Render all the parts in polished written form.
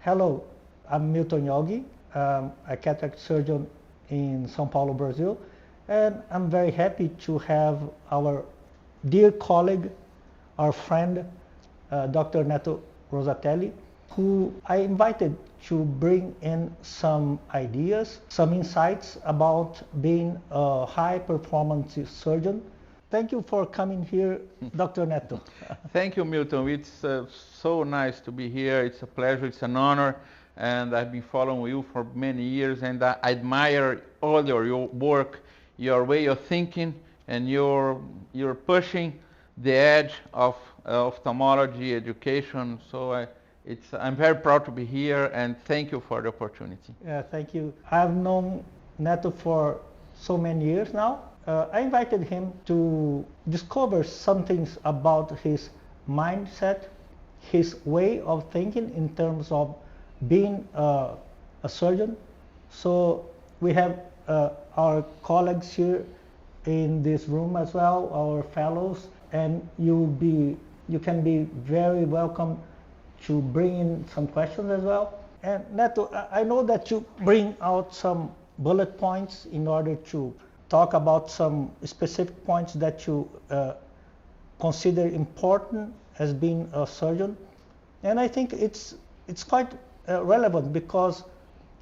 Hello, I'm Milton Yogi, a cataract surgeon in São Paulo, Brazil, and I'm very happy to have our dear colleague, our friend, Dr. Neto Rosatelli, who I invited to bring in some ideas, some insights about being a high performance surgeon. Thank you for coming here, Dr. Neto. Thank you, Milton. It's so nice to be here. It's a pleasure. It's an honor. And I've been following you for many years, and I admire all your work, your way of thinking, and you're pushing the edge of ophthalmology education. So I'm very proud to be here, and thank you for the opportunity. Yeah, thank you. I've known Neto for so many years now. I invited him to discover some things about his mindset, his way of thinking in terms of being a surgeon. So we have our colleagues here in this room as well, our fellows, and you can be very welcome to bring in some questions as well. And Neto, I know that you bring out some bullet points in order to talk about some specific points that you consider important as being a surgeon. And I think it's quite relevant because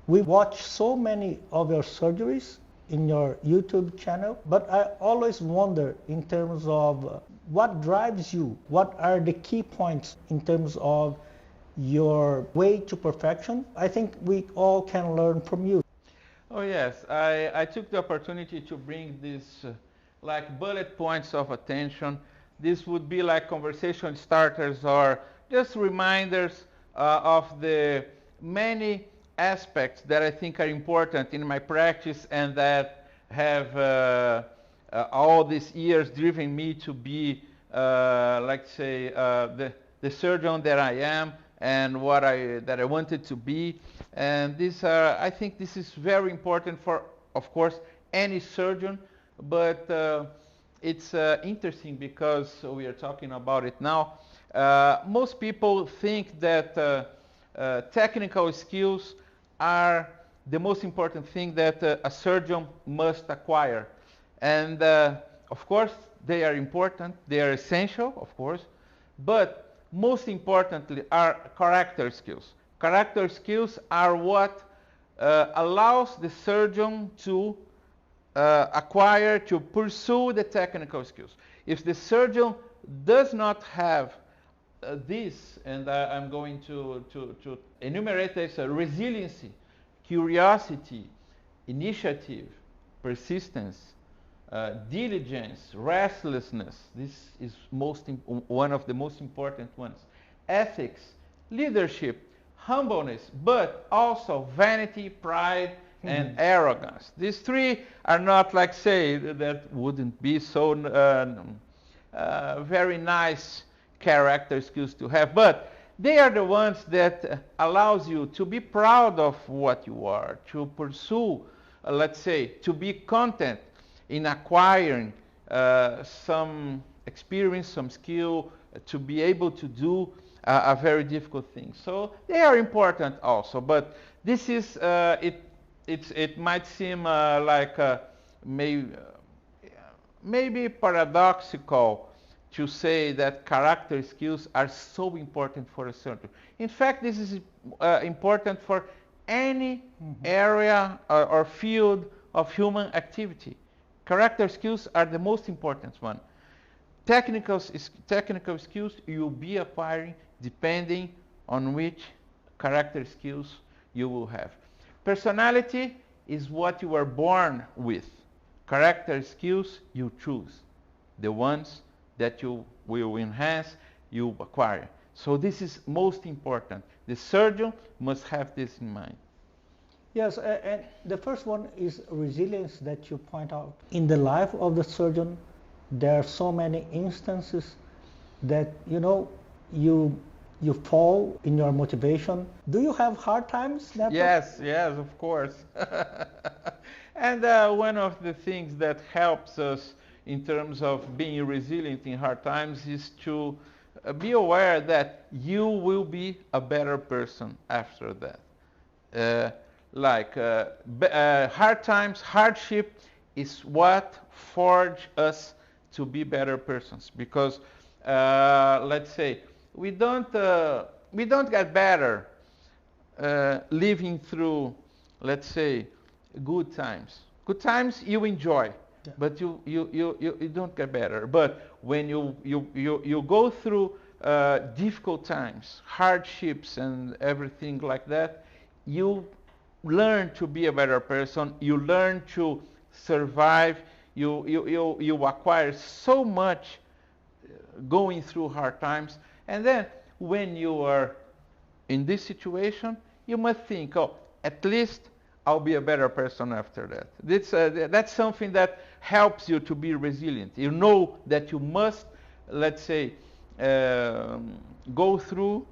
we watch so many of your surgeries in your YouTube channel, but I always wonder in terms of what drives you, what are the key points in terms of your way to perfection. I think we all can learn from you. Oh yes, I took the opportunity to bring these like bullet points of attention. This would be like conversation starters or just reminders of the many aspects that I think are important in my practice and that have all these years driven me to be, the surgeon that I am and that I wanted to be. And I think this is very important for, of course, any surgeon, but it's interesting because we are talking about it now. Most people think that technical skills are the most important thing that a surgeon must acquire. And of course, they are important, they are essential, of course, but most importantly are character skills. Character skills are what allows the surgeon to acquire, to pursue the technical skills. If the surgeon does not have this, and I'm going to enumerate this: resiliency, curiosity, initiative, persistence, diligence, restlessness. This is one of the most important ones. Ethics, leadership, humbleness, but also vanity, pride, and arrogance. These three are not like, say, that wouldn't be so very nice character skills to have, but they are the ones that allows you to be proud of what you are, to pursue, let's say, to be content in acquiring some experience, some skill, to be able to do a very difficult thing. So they are important also, but this is, it might seem maybe paradoxical to say that character skills are so important for a surgeon. In fact, this is important for any area or field of human activity. Character skills are the most important one. Technical skills you'll be acquiring depending on which character skills you will have. Personality is what you are born with. Character skills you choose, the ones that you will enhance, you acquire. So this is most important. The surgeon must have this in mind. Yes, and the first one is resilience that you point out. In the life of the surgeon, there are so many instances that, you fall in your motivation. Do you have hard times, Neto? Yes, of course. And one of the things that helps us in terms of being resilient in hard times is to be aware that you will be a better person after that. Hard times, hardship is what forge us to be better persons. Because let's say we don't get better living through, let's say, good times. Good times you enjoy, yeah, but you don't get better. But when you go through difficult times, hardships and everything like that, you learn to be a better person. You learn to survive. You acquire so much going through hard times. And then when you are in this situation, you must think, oh, at least I'll be a better person after that. That's something that helps you to be resilient. You know that you must, let's say, go through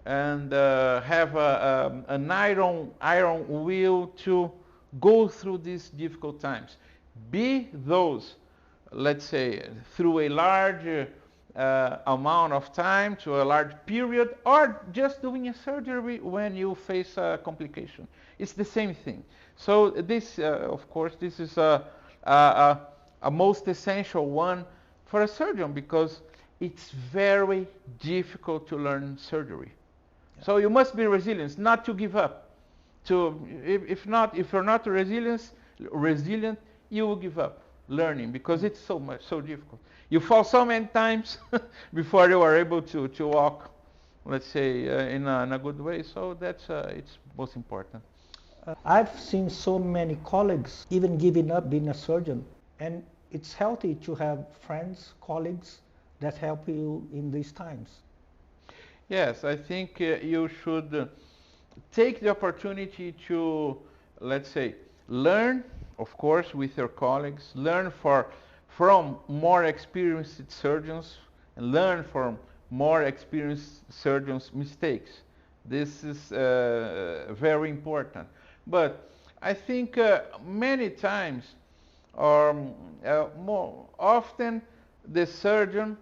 and have an iron will to go through these difficult times. Be those, let's say, through a large amount of time, to a large period, or just doing a surgery when you face a complication. It's the same thing. So this, of course, this is a most essential one for a surgeon, because it's very difficult to learn surgery. Yeah. So you must be resilient, not to give up. If you're not resilient, you will give up learning, because it's so difficult. You fall so many times before you are able to walk, let's say, in a good way. So that's it's most important. I've seen so many colleagues even giving up being a surgeon, and it's healthy to have friends, colleagues that help you in these times. Yes, I think you should take the opportunity to, let's say, learn, of course, with your colleagues, learn from more experienced surgeons, and learn from more experienced surgeons' mistakes. This is very important. But I think many times, or more often, the surgeon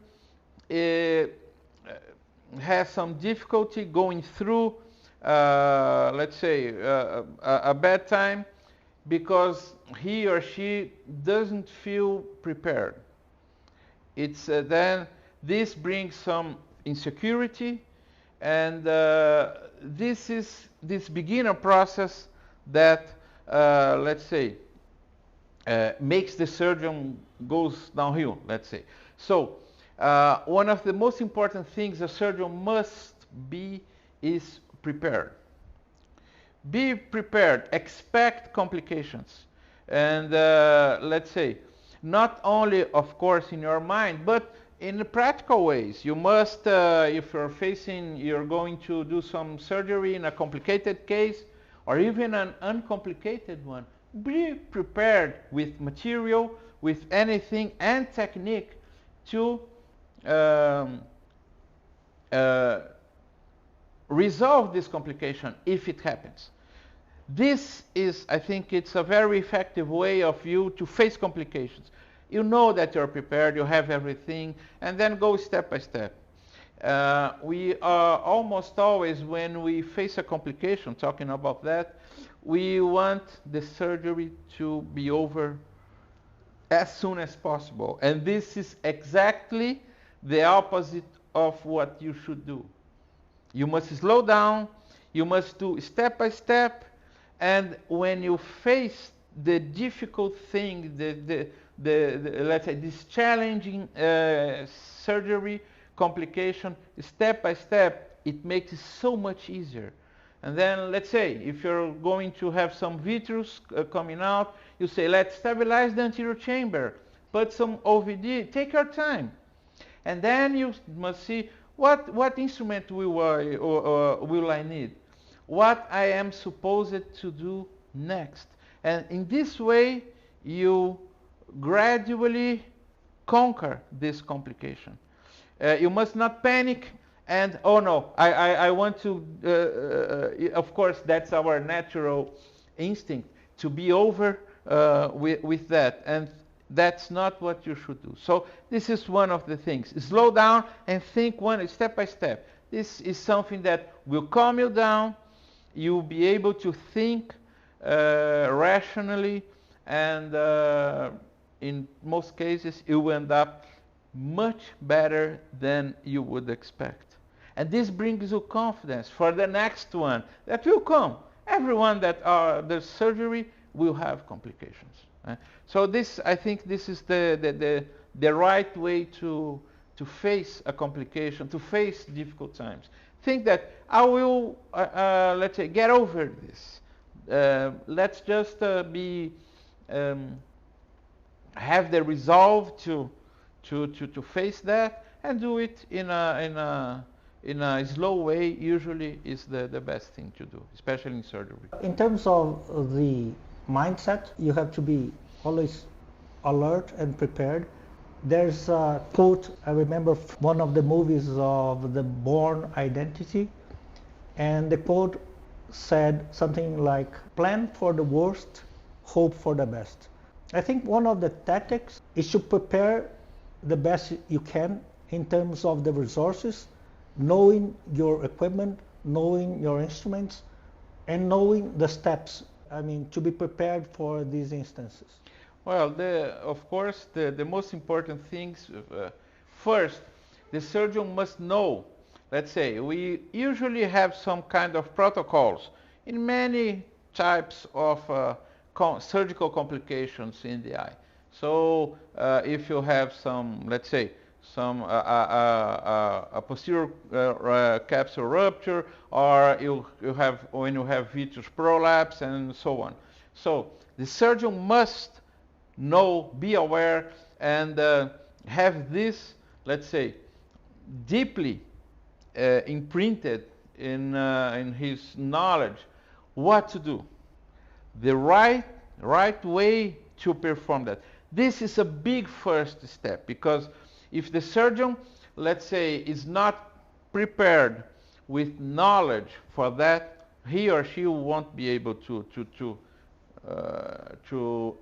has some difficulty going through, let's say, a bad time, because he or she doesn't feel prepared. It's then this brings some insecurity, and this is this beginner process that, let's say, makes the surgeon goes downhill, let's say. So one of the most important things a surgeon must be is prepared. Be prepared, expect complications. And let's say, not only, of course, in your mind, but in the practical ways. You must, if you're going to do some surgery in a complicated case, or even an uncomplicated one, be prepared with material, with anything, and technique to resolve this complication if it happens. This is, I think, it's a very effective way of you to face complications. You know that you're prepared, you have everything, and then go step by step. We are almost always, when we face a complication, talking about that, we want the surgery to be over as soon as possible. And this is exactly the opposite of what you should do. You must slow down, you must do step by step, and when you face the difficult thing, let's say this challenging surgery complication, step by step, it makes it so much easier. And then, let's say, if you're going to have some vitreous coming out, you say, let's stabilize the anterior chamber, put some OVD, take your time. And then you must see what instrument will I need, what I am supposed to do next. And in this way, you gradually conquer this complication. You must not panic and, oh no, I want to, of course, that's our natural instinct, to be over with that. And That's not what you should do. So this is one of the things. Slow down and think one step by step. This is something that will calm you down. You'll be able to think rationally, and in most cases you will end up much better than you would expect. And this brings you confidence for the next one that will come. Everyone that does surgery will have complications. So this, I think, this is the right way to face a complication, to face difficult times. Think that I will, let's say, get over this. Let's just have the resolve to face that, and do it in a slow way. Usually is the best thing to do, especially in surgery. In terms of the mindset, you have to be always alert and prepared. There's a quote, I remember one of the movies of the Bourne Identity, and the quote said something like, plan for the worst, hope for the best. I think one of the tactics is to prepare the best you can in terms of the resources, knowing your equipment, knowing your instruments, and knowing the steps, to be prepared for these instances. Well, of course, the most important things, first, the surgeon must know. Let's say, we usually have some kind of protocols in many types of surgical complications in the eye. So if you have some, let's say, a posterior capsule rupture, or when you have vitreous prolapse, and so on. So the surgeon must know, be aware, and have this, let's say, deeply imprinted in his knowledge, what to do, the right way to perform that. This is a big first step, because if the surgeon, let's say, is not prepared with knowledge for that, he or she won't be able to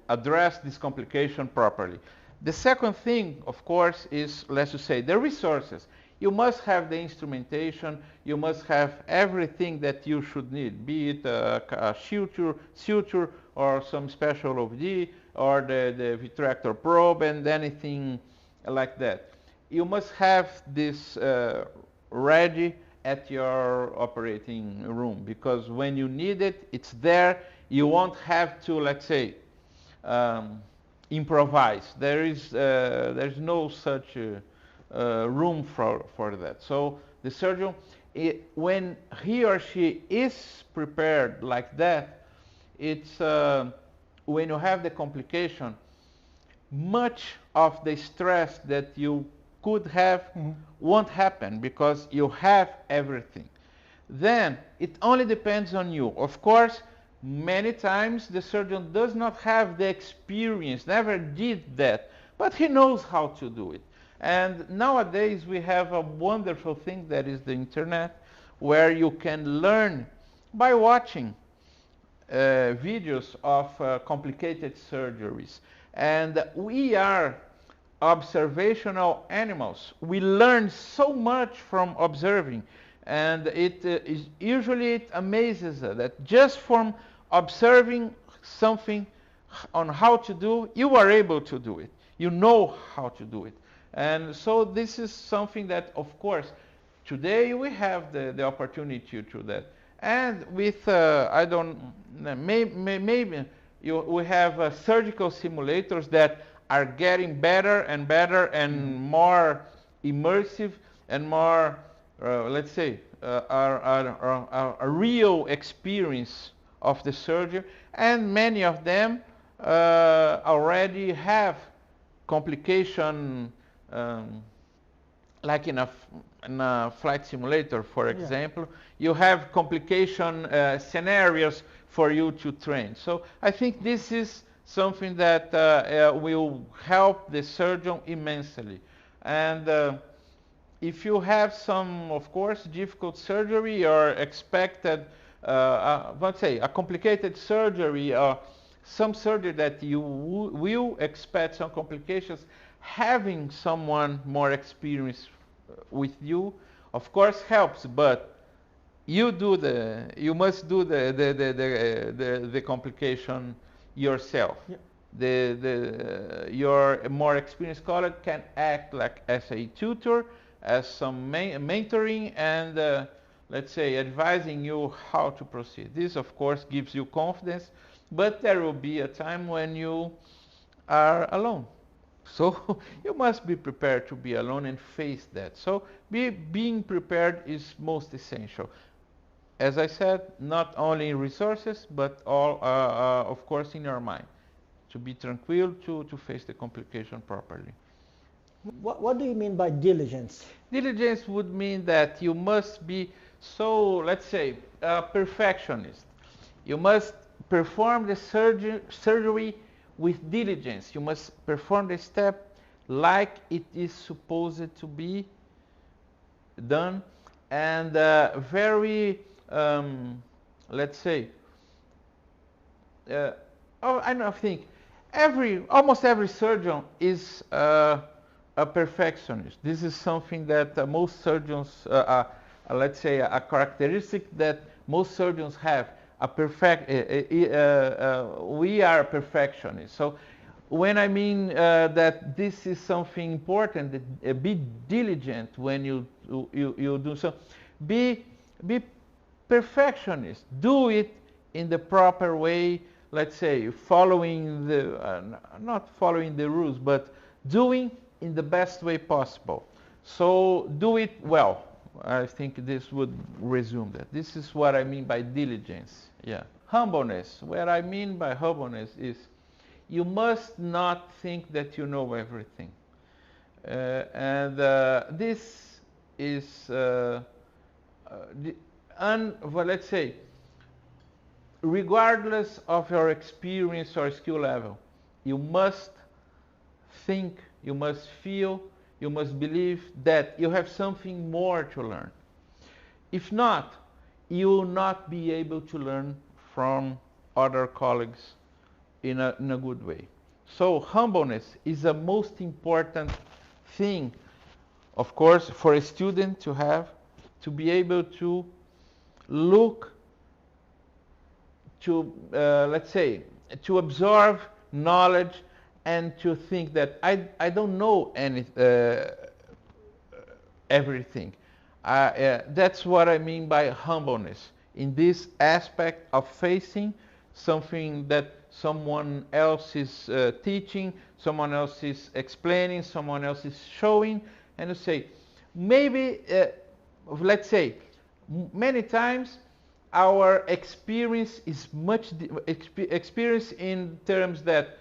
address this complication properly. The second thing, of course, is, let's just say, the resources. You must have the instrumentation, you must have everything that you should need, be it a suture or some special OVD, or the vitrector probe, and anything like that. You must have this ready at your operating room, because when you need it, it's there. You won't have to, let's say, improvise. There's no such room for that. So the surgeon, when he or she is prepared like that, it's when you have the complication, much of the stress that you could have won't happen, because you have everything. Then it only depends on you. Of course, many times the surgeon does not have the experience, never did that, but he knows how to do it. And nowadays we have a wonderful thing that is the internet, where you can learn by watching videos of complicated surgeries. And we are observational animals. We learn so much from observing, and it amazes us that just from observing something on how to do, you are able to do it. You know how to do it. And so this is something that, of course, today we have the opportunity to do that. And with, maybe we have surgical simulators that are getting better and better and more immersive and more, let's say, a real experience of the surgery. And many of them already have complication, like in a flight simulator, for example, you have complication scenarios for you to train. So I think this is something that will help the surgeon immensely. And if you have some, of course, difficult surgery or expected, let's say, a complicated surgery, some surgery that you will expect some complications, having someone more experienced with you, of course, helps. But you must do the complication yourself. Yeah. Your more experienced colleague can act like as a tutor, as some mentoring, and let's say advising you how to proceed. This, of course, gives you confidence, but there will be a time when you are alone. So you must be prepared to be alone and face that. So being prepared is most essential. As I said, not only in resources, but all, of course, in your mind. To be tranquil, to face the complication properly. What do you mean by diligence? Diligence would mean that you must be so, let's say, a perfectionist. You must perform the surgery with diligence. You must perform the step like it is supposed to be done, and very, let's say, I think almost every surgeon is a perfectionist. This is something that most surgeons, let's say, a characteristic that most surgeons have. We are perfectionists. So when I mean that this is something important, that, be diligent when you do so. Be perfectionist. Do it in the proper way. Let's say following not following the rules, but doing in the best way possible. So do it well. I think this would resume that. This is what I mean by diligence. Yeah. Humbleness. What I mean by humbleness is you must not think that you know everything. This is, well, let's say, regardless of your experience or skill level, you must think, you must feel, you must believe that you have something more to learn. If not, you will not be able to learn from other colleagues in a good way. So humbleness is the most important thing, of course, for a student to have, to be able to look to, let's say, to absorb knowledge and to think that I don't know everything. That's what I mean by humbleness. In this aspect of facing something that someone else is teaching, someone else is explaining, someone else is showing, and you say, maybe, let's say, many times our experience is experience in terms that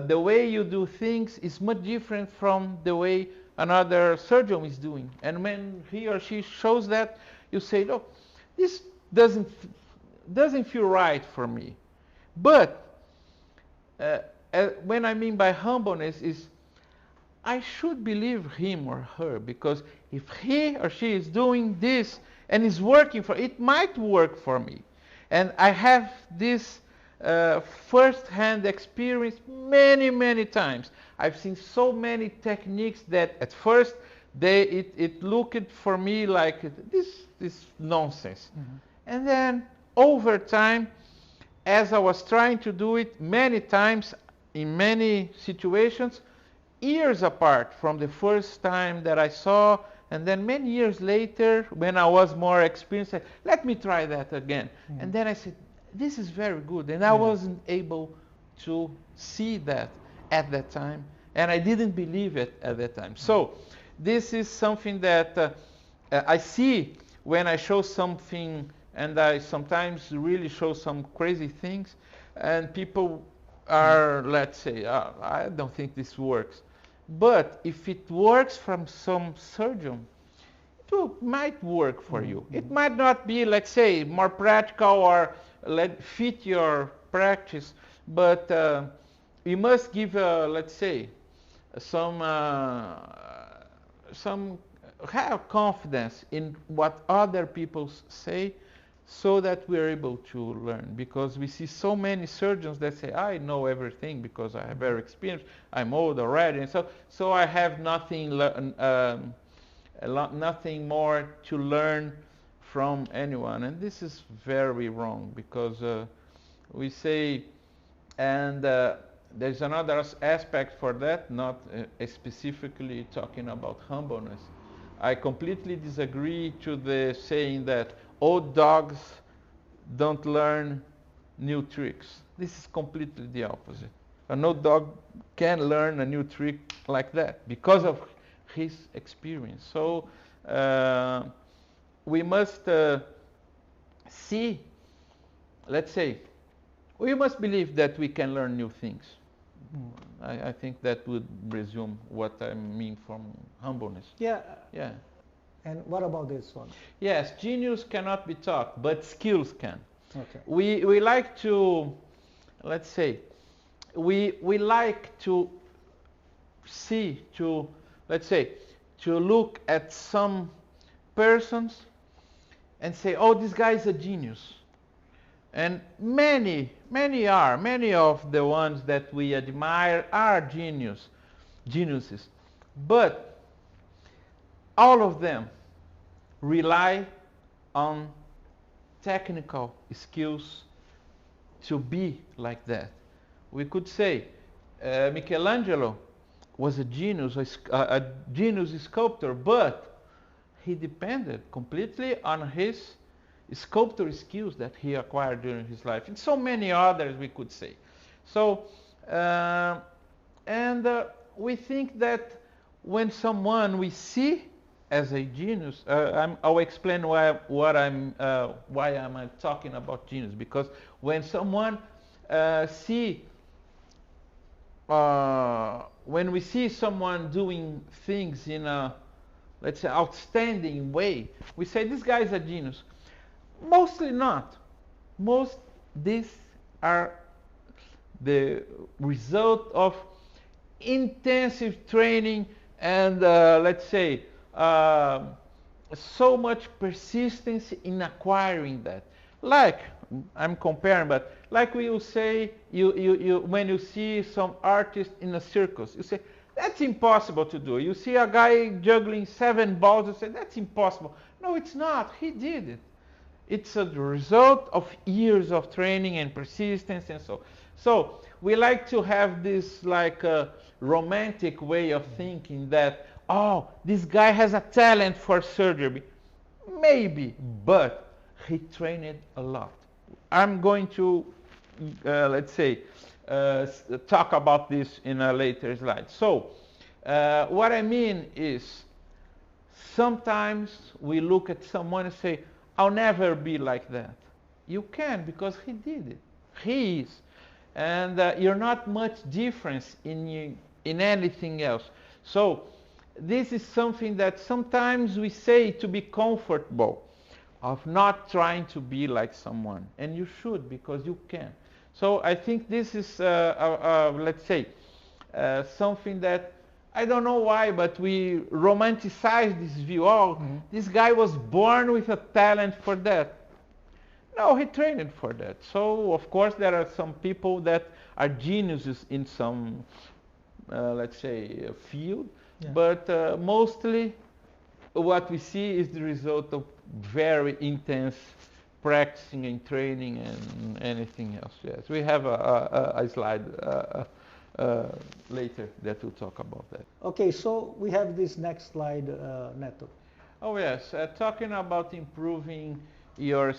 the way you do things is much different from the way another surgeon is doing. And when he or she shows that, you say, no, this doesn't feel right for me. But when I mean by humbleness is I should believe him or her, because if he or she is doing this and is working for it, might work for me. And I have this first-hand experience many times. I've seen so many techniques that at first it looked for me like this nonsense. Mm-hmm. And then over time, as I was trying to do it many times in many situations, years apart from the first time that I saw, and then many years later, when I was more experienced, I said, let me try that again. Mm-hmm. And then I said, this is very good. And I wasn't able to see that at that time. And I didn't believe it at that time. So this is something that I see when I show something, and I sometimes really show some crazy things, and people are, let's say, I don't think this works. But if it works from some surgeon, it might work for you. It might not be, let's say, more practical or fit your practice, but you must give, let's say, some have confidence in what other people say, so that we're able to learn. Because we see so many surgeons that say, I know everything because I have very experience, I'm old already, and so I have nothing more to learn from anyone. And this is very wrong, because we say, and there's another aspect for that, not specifically talking about humbleness. I completely disagree to the saying that old dogs don't learn new tricks. This is completely the opposite. An old dog can learn a new trick like that because of his experience. So we must see, let's say, we must believe that we can learn new things. I think that would resume what I mean from humbleness. Yeah. Yeah. And what about this one? Yes, genius cannot be taught, but skills can. Okay. We like to, let's say, we like to see, to, let's say, to look at some persons and say, oh, this guy is a genius. And many of the ones that we admire are geniuses. But all of them rely on technical skills to be like that. We could say Michelangelo was a genius sculptor, but he depended completely on his sculptor skills that he acquired during his life, and so many others we could say. So, we think that when someone we see as a genius, I'll explain why I'm talking about genius, because when someone when we see someone doing things in a, let's say, outstanding way, we say this guy is a genius. Mostly not. These are the result of intensive training and, let's say, so much persistence in acquiring that. Like, I'm comparing, but like we will say, when you see some artist in a circus, you say, that's impossible to do. You see a guy juggling 7 balls, you say, that's impossible. No, it's not. He did it. It's a result of years of training and persistence and so. So we like to have this like romantic way of thinking that, oh, this guy has a talent for surgery. Maybe, but he trained a lot. I'm going to, let's say, talk about this in a later slide. So what I mean is, sometimes we look at someone and say, I'll never be like that. You can, because he did it. He is. And you're not much difference in anything else. So this is something that sometimes we say to be comfortable, of not trying to be like someone. And you should, because you can. So I think this is, let's say, something that, I don't know why, but we romanticize this view. Oh, this guy was born with a talent for that. No, he trained for that. So, of course, there are some people that are geniuses in some, let's say, field. Yeah. But mostly what we see is the result of very intense practicing and training and anything else. Yes, we have a slide later that will talk about that. Okay, so we have this next slide, Neto. Oh yes, talking about improving your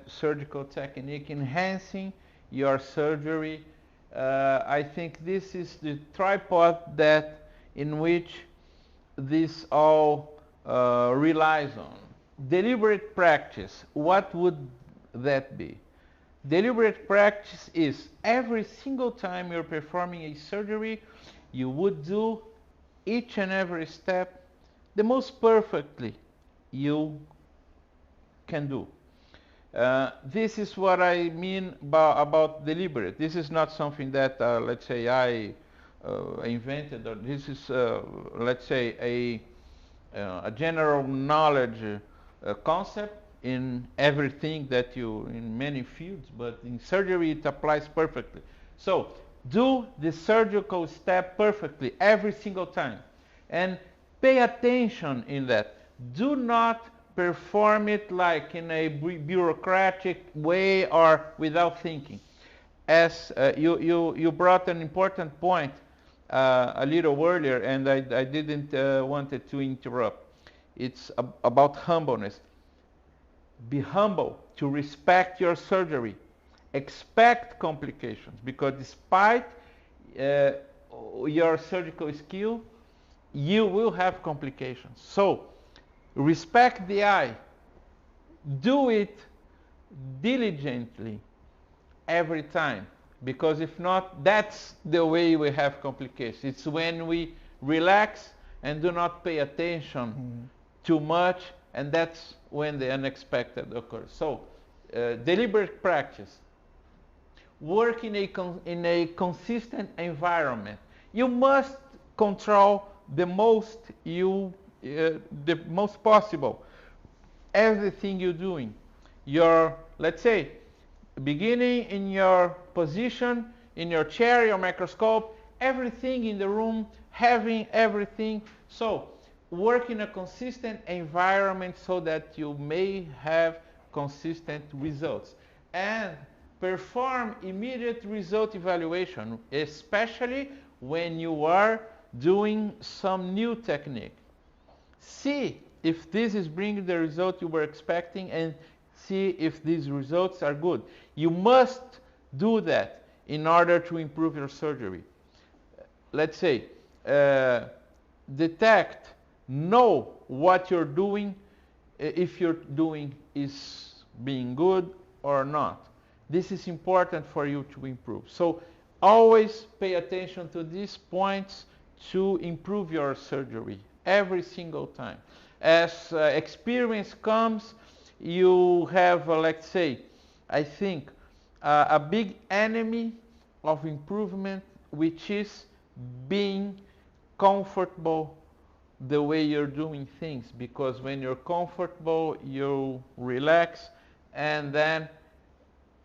surgical technique, enhancing your surgery. I think this is the tripod that in which this all relies on. Deliberate practice, what would that be? Deliberate practice is every single time you're performing a surgery, you would do each and every step the most perfectly you can do. This is what I mean about deliberate. This is not something that, let's say, I invented, or this is, let's say, a general knowledge concept in everything that you, in many fields, but in surgery it applies perfectly. So do the surgical step perfectly every single time, and pay attention in that. Do not perform it like in a bureaucratic way or without thinking. As you brought an important point a little earlier, and I didn't wanted to interrupt. It's about humbleness. Be humble to respect your surgery. Expect complications, because despite your surgical skill, you will have complications. So respect the eye. Do it diligently every time, because if not, that's the way we have complications. It's when we relax and do not pay attention too much, and that's when the unexpected occurs. So deliberate practice. Work in a consistent environment. You must control the most possible everything you're doing. Let's say, beginning in your position, in your chair, your microscope, everything in the room, having everything. So work in a consistent environment so that you may have consistent results. And perform immediate result evaluation, especially when you are doing some new technique. See if this is bringing the result you were expecting, and see if these results are good. You must do that in order to improve your surgery. Let's say, detect, know what you're doing, if you're doing is being good or not. This is important for you to improve. So always pay attention to these points to improve your surgery every single time. As experience comes, you have, let's say, I think, a big enemy of improvement, which is being comfortable the way you're doing things. Because when you're comfortable, you relax, and then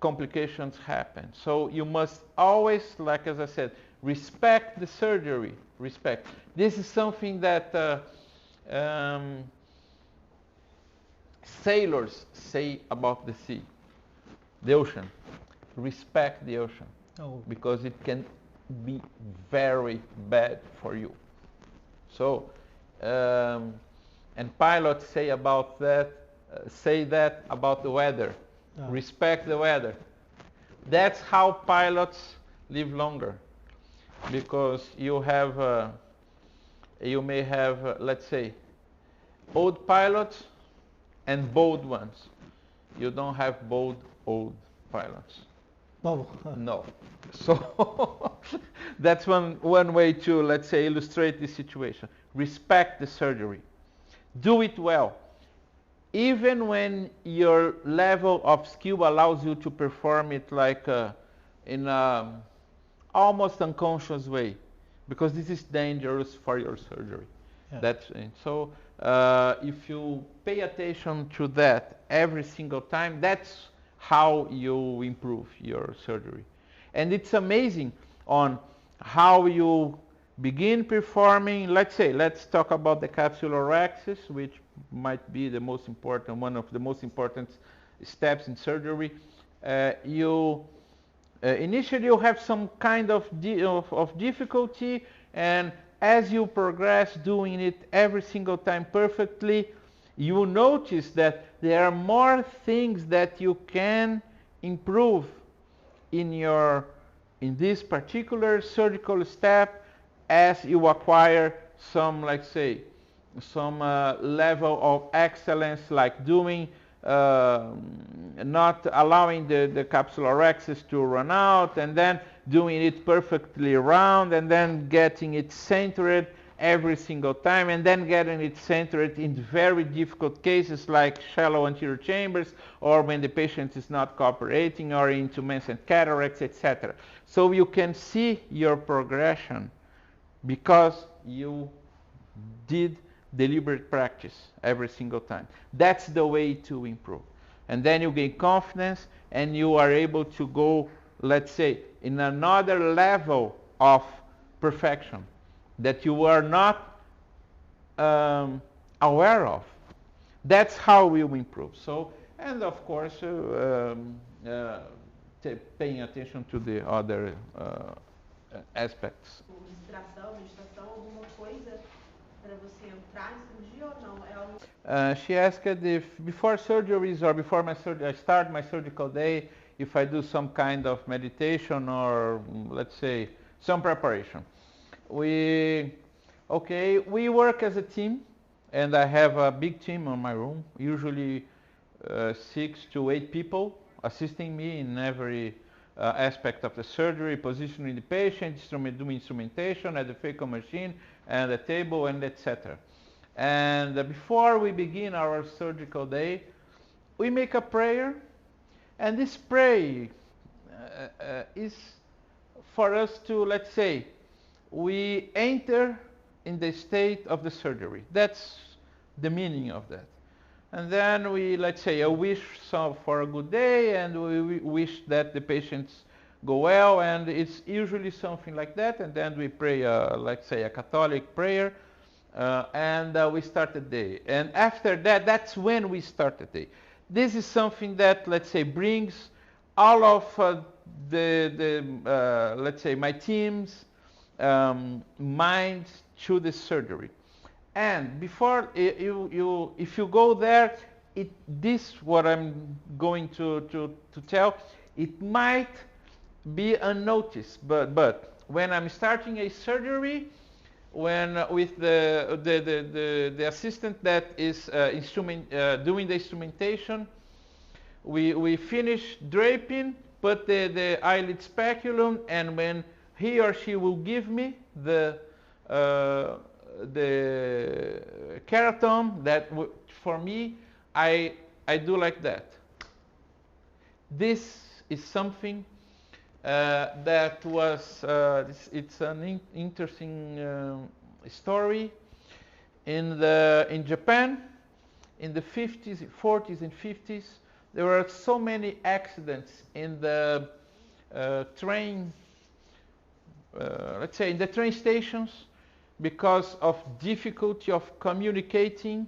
complications happen. So you must always, like as I said, respect the surgery. Respect. This is something that sailors say about the sea, the ocean. Respect the ocean, because it can be very bad for you. So, and pilots say about that, about the weather. Respect the weather. That's how pilots live longer, because you may have, let's say, old pilots and bold ones. You don't have bold old pilots. No. So that's one way to, let's say, illustrate this situation. Respect the surgery. Do it well. Even when your level of skill allows you to perform it like in an almost unconscious way, because this is dangerous for your surgery. Yeah. So if you pay attention to that every single time, that's how you improve your surgery. And it's amazing on how you begin performing. Let's talk about the capsular axis, which might be the most important, one of the most important steps in surgery. Initially you have some kind of difficulty, and as you progress doing it every single time perfectly, you will notice that there are more things that you can improve in this particular surgical step as you acquire some, let's say, some level of excellence, like doing, not allowing the capsular axis to run out, and then doing it perfectly round, and then getting it centered every single time, and then getting it centered in very difficult cases like shallow anterior chambers, or when the patient is not cooperating, or in tumescent cataracts, etc. So you can see your progression because you did deliberate practice every single time. That's the way to improve. And then you gain confidence and you are able to go, let's say, in another level of perfection that you are not aware of. That's how we will improve. So, and of course, paying attention to the other aspects. Inspiração, meditação, alguma coisa para você entrar em cirurgia ou não? É algo... She asked if before surgeries or before my surgery, I start my surgical day, if I do some kind of meditation or let's say some preparation. We work as a team, and I have a big team on my room, usually 6 to 8 people assisting me in every aspect of the surgery, positioning the patient, doing instrumentation at the phaco machine and the table, and etc. And before we begin our surgical day, we make a prayer, and this prayer is for us to, let's say, we enter in the state of the surgery. That's the meaning of that. And then we, let's say, a wish for a good day, and we wish that the patients go well, and it's usually something like that. And then we pray, let's say, a Catholic prayer, and we start the day. And after that, that's when we start the day. This is something that, let's say, brings all of let's say, my team's minds to the surgery. And before if you go there, this what I'm going to tell, it might be unnoticed, but when I'm starting a surgery, when with the assistant that is doing the instrumentation, we finish draping, put the eyelid speculum, and when he or she will give me the keratome, that for me, I do like that. This is something that was, it's an interesting story. In Japan, in the 50s, 40s and 50s, there were so many accidents in the train, let's say in the train stations, because of difficulty of communicating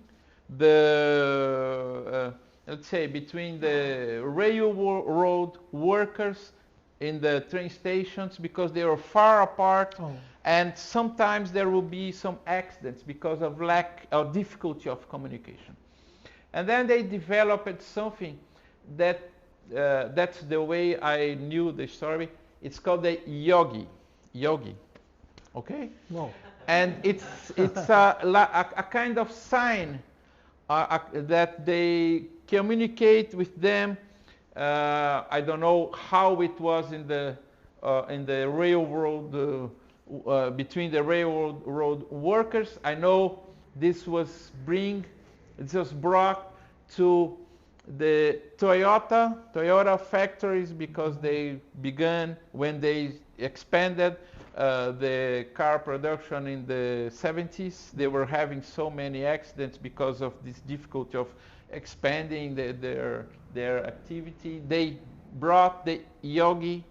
the, let's say, between the railroad workers in the train stations, because they were far apart. Oh. And sometimes there will be some accidents because of lack or difficulty of communication. And then they developed something that, that's the way I knew the story. It's called the yogi. Okay? No. And it's a kind of sign that they communicate with them. I don't know how it was in the railroad, between the railroad workers. I know this was brought to the Toyota factories, because they began when they expanded the car production in the 70s. They were having so many accidents because of this difficulty of expanding their activity. They brought the yogi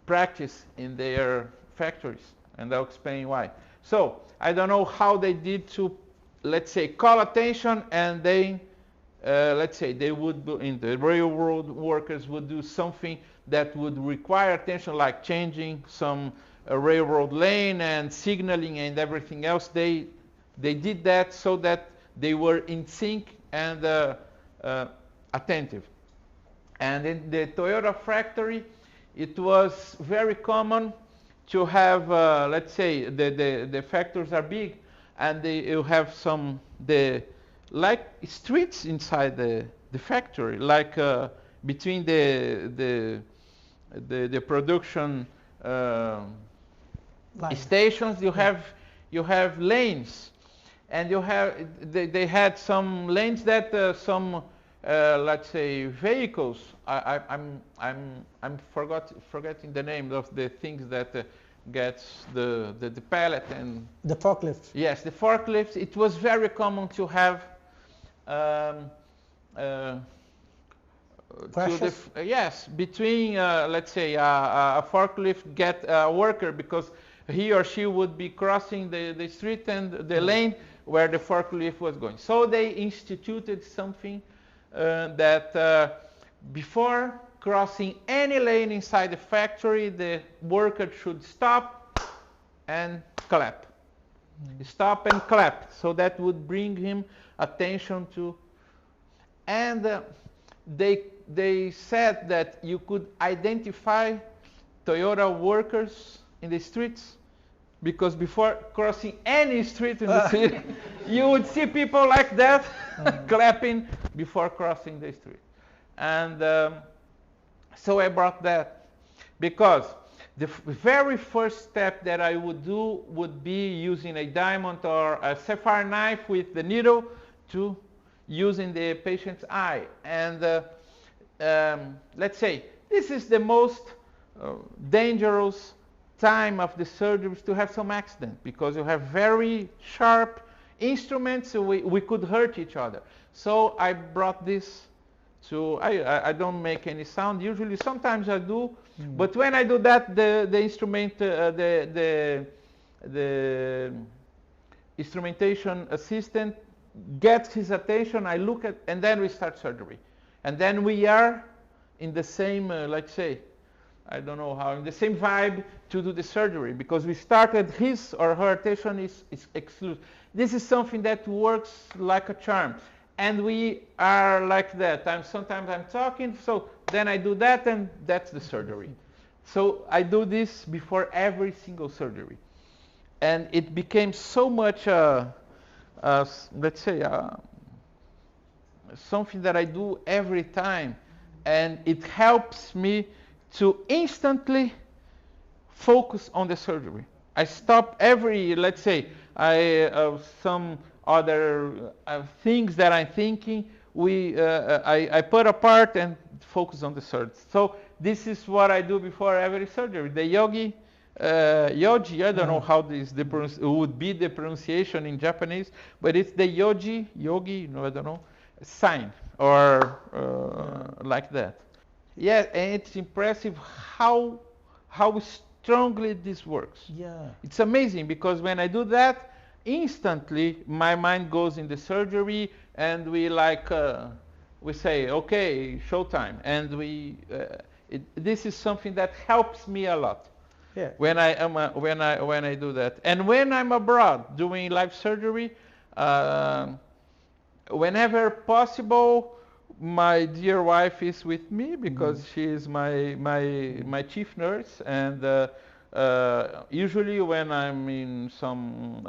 practice in their factories, and I'll explain why. So I don't know how they did to, let's say, call attention, and they, let's say, they would do, in the railroad workers would do something that would require attention, like changing some railroad lane and signaling and everything else. They did that so that they were in sync and attentive. And in the Toyota factory, it was very common to have, let's say, the factories are big, and you have some like streets inside the factory, like between the production stations. You have lanes, and they had some lanes that some let's say vehicles. I'm forgetting the name of the things that gets the pallet and The forklift. yes, the forklifts. It was very common to have yes, between let's say a forklift get a worker because he or she would be crossing the street and the lane where the forklift was going. So they instituted something that before crossing any lane inside the factory, the worker should stop and clap. Stop and clap. So that would bring him attention to. And they said that you could identify Toyota workers in the streets because before crossing any street in the city, you would see people like that clapping before crossing the street. And so I brought that because the very first step that I would do would be using a diamond or a sapphire knife with the needle to using the patient's eye. And let's say this is the most dangerous time of the surgery to have some accident because you have very sharp instruments, so we could hurt each other. So I brought this to, I don't make any sound usually, sometimes I do, but when I do that, the instrument, the instrumentation assistant gets his attention, I look at, and then we start surgery. And then we are in the same, let's say, I don't know how, in the same vibe to do the surgery because we started his or her attention is exclusive. This is something that works like a charm. And we are like that. Sometimes I'm talking, so then I do that and that's the surgery. So I do this before every single surgery. And it became so much, let's say, something that I do every time. And it helps me to instantly focus on the surgery. I stop every, let's say, some other things that I'm thinking, I put apart and focus on the surgery. So this is what I do before every surgery. The yogi, yoji, I don't know how this would be the pronunciation in Japanese, but it's the yogi, no, I don't know, sign or like that. Yeah, and it's impressive how strongly this works. Yeah. It's amazing because when I do that, instantly my mind goes in the surgery and we say, okay, showtime. And this is something that helps me a lot. Yeah. When I do that. And when I'm abroad doing live surgery, whenever possible, my dear wife is with me because she is my chief nurse, and usually when I'm in some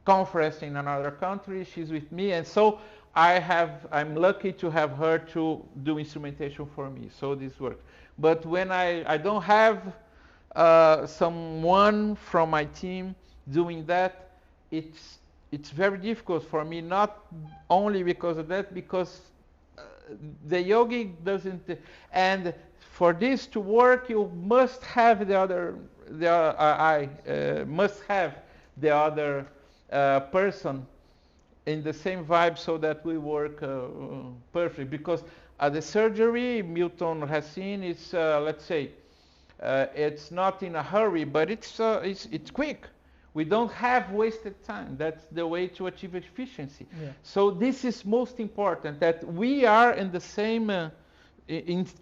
conference in another country, she's with me, and so I'm lucky to have her to do instrumentation for me. So this works. But when I don't have someone from my team doing that, it's very difficult for me, not only because of that, because the yogi doesn't, and for this to work, you must have must have the other person in the same vibe so that we work perfectly. Because the surgery Milton has seen is, let's say, it's not in a hurry, but it's quick. We don't have wasted time. That's the way to achieve efficiency. Yeah. So this is most important, that we are in the same,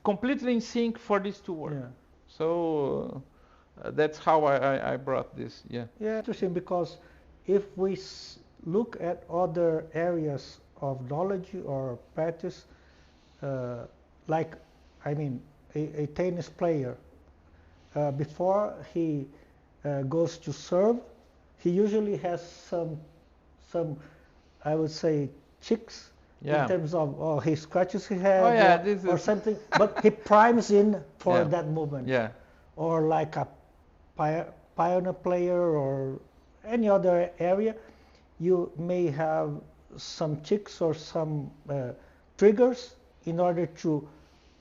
completely in sync for this to work. Yeah. So that's how I brought this. Yeah. Yeah, interesting, because if we look at other areas of knowledge or practice, like, I mean, a tennis player, before he goes to serve, he usually has some I would say tricks in terms of he scratches his head or something, but he primes in for that movement. Yeah. Or like a piano player or any other area, you may have some tricks or some triggers in order to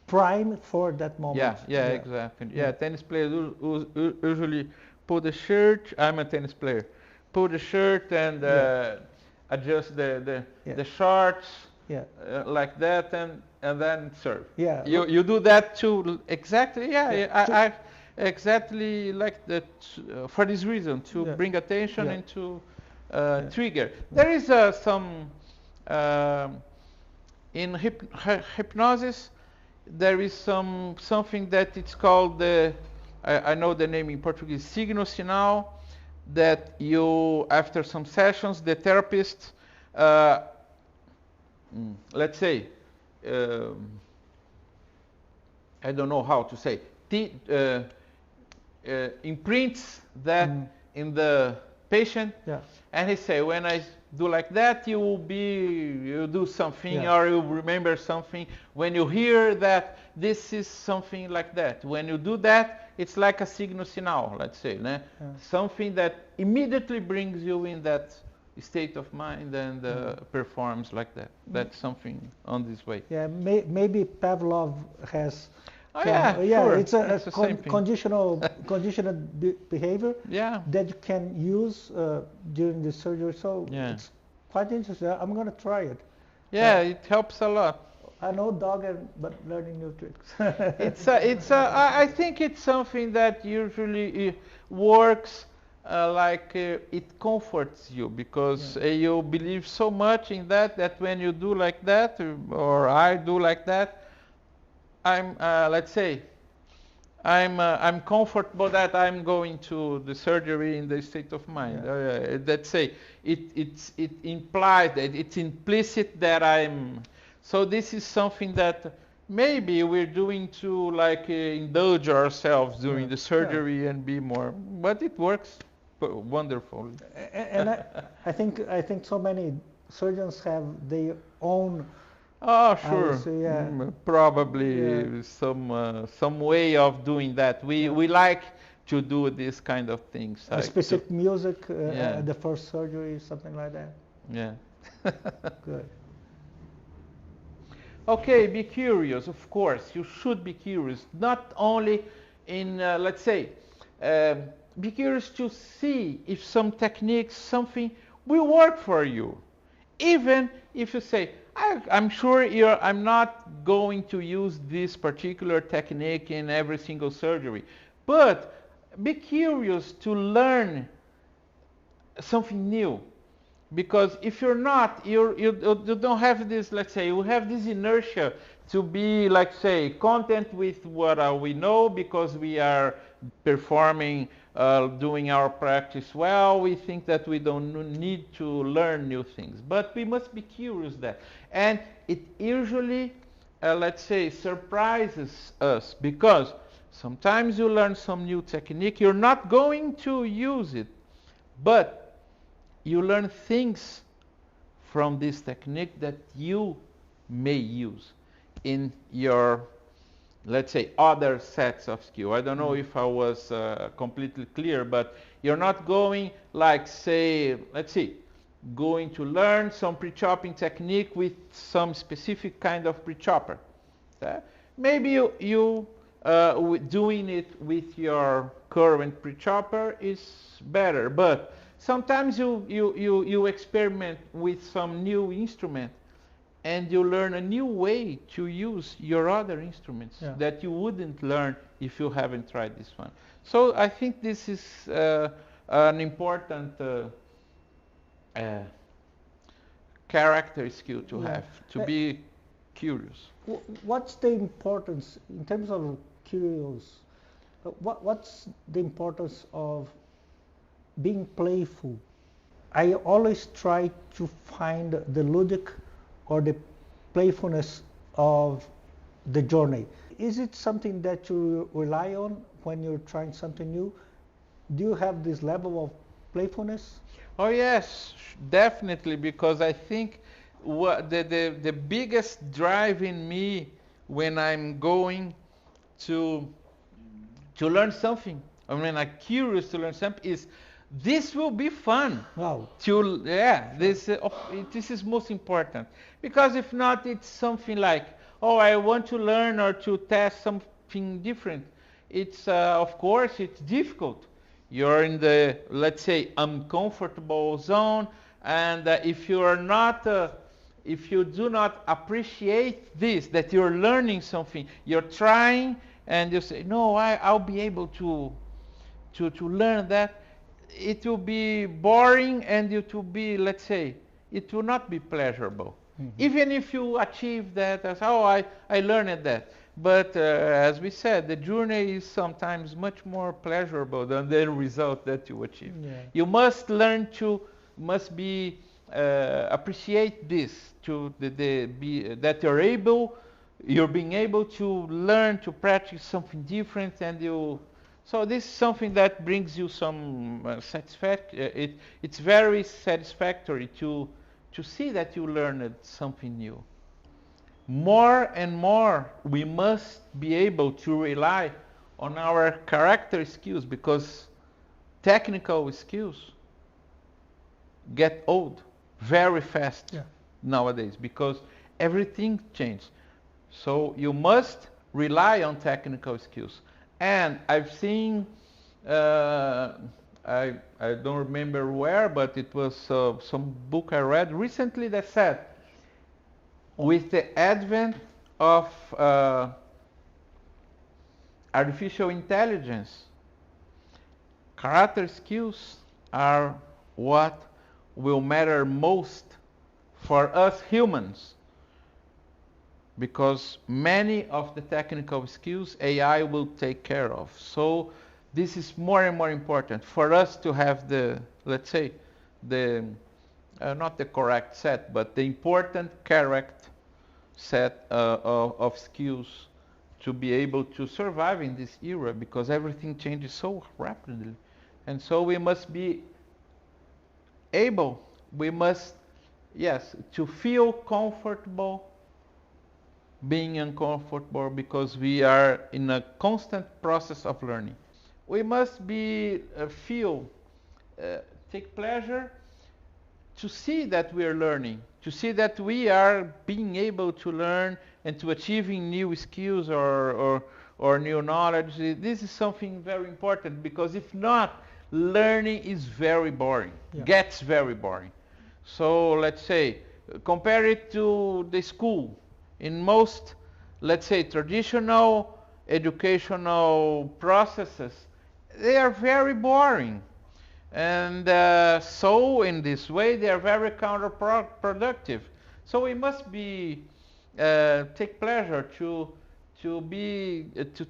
primed for that moment. Yeah, exactly. Yeah, tennis players usually pull the shirt. I'm a tennis player. Pull the shirt and adjust the shorts like that, and then serve. Yeah. You do that too. Exactly. I exactly like that for this reason, to bring attention and to trigger. There is some in hypnosis. There is something that it's called I know the name in Portuguese, signo sinal, that you, after some sessions, the therapist, let's say, I don't know how to say, imprints that in the patient, and he say, when I do like that, you do something, or you remember something. When you hear that, this is something like that. When you do that, it's like a signo sinal, let's say, something that immediately brings you in that state of mind and performs like that. That's something on this way. Yeah, maybe Pavlov has. Sure. It's a conditional behavior that you can use during the surgery. So it's quite interesting. I'm going to try it. Yeah, it helps a lot. I know dog, but learning new tricks. I think it's something that usually works. It comforts you because you believe so much in that when you do like that, or I do like that, I'm let's say I'm comfortable that I'm going to the surgery in the state of mind. Let's say it implies that it's implicit that I'm. So this is something that maybe we're doing to indulge ourselves during the surgery and be more, but it works wonderfully. And I think so many surgeons have their own. Oh, sure. Probably some way of doing that. We like to do this kind of things. Specific music at the first surgery, something like that. Yeah. Good. Okay, be curious. Of course, you should be curious. Not only in, let's say, be curious to see if some techniques, something will work for you. Even if you say, I'm sure I'm not going to use this particular technique in every single surgery, but be curious to learn something new. Because if you're not, you don't have this, let's say, you have this inertia to be, like, say, content with what we know because we are performing, doing our practice well. We think that we don't need to learn new things, but we must be curious that. And it usually, let's say, surprises us because sometimes you learn some new technique, you're not going to use it, but you learn things from this technique that you may use in your, let's say, other sets of skill. I don't know if I was completely clear, but you're not going, like, say, let's see, going to learn some pre-chopping technique with some specific kind of pre-chopper. Maybe you doing it with your current pre-chopper is better, but sometimes you experiment with some new instrument and you learn a new way to use your other instruments that you wouldn't learn if you haven't tried this one. So I think this is an important character skill to have, to be curious. What's the importance, in terms of curious, what's the importance of being playful? I always try to find the ludic or the playfulness of the journey. Is it something that you rely on when you're trying something new? Do you have this level of playfulness? Oh yes, definitely, because I think what the biggest drive in me when I'm going to learn something, I mean, I'm curious to learn something, is this will be fun. Wow. This is most important, because if not, it's something like, oh, I want to learn or to test something different. It's, of course, it's difficult. You're in the, let's say, uncomfortable zone, and if you are not, if you do not appreciate this, that you're learning something, you're trying, and you say, no, I'll be able to learn that, it will be boring, and it will be, let's say, it will not be pleasurable. Even if you achieve that, as, oh, I learned that. But as we said, the journey is sometimes much more pleasurable than the result that you achieve. Yeah. You must learn to, must be, appreciate this, to that you're being able to learn, to practice something different, and you, so this is something that brings you some satisfaction. It's very satisfactory to see that you learned something new. More and more, we must be able to rely on our character skills, because technical skills get old very fast nowadays, because everything changed. So you must rely on technical skills. And I've seen, I don't remember where, but it was some book I read recently that said, with the advent of artificial intelligence, character skills are what will matter most for us humans, because many of the technical skills AI will take care of. So this is more and more important for us to have the, let's say, the not the correct set, but the important correct set of skills to be able to survive in this era, because everything changes so rapidly. And so we must be able, we must, yes, to feel comfortable being uncomfortable, because we are in a constant process of learning. We must be take pleasure to see that we are learning, to see that we are being able to learn and to achieving new skills or new knowledge. This is something very important, because if not, learning is very boring, gets very boring. So let's say, compare it to the school. In most, let's say, traditional educational processes, they are very boring. And so in this way, they are very counterproductive. So we must be take pleasure to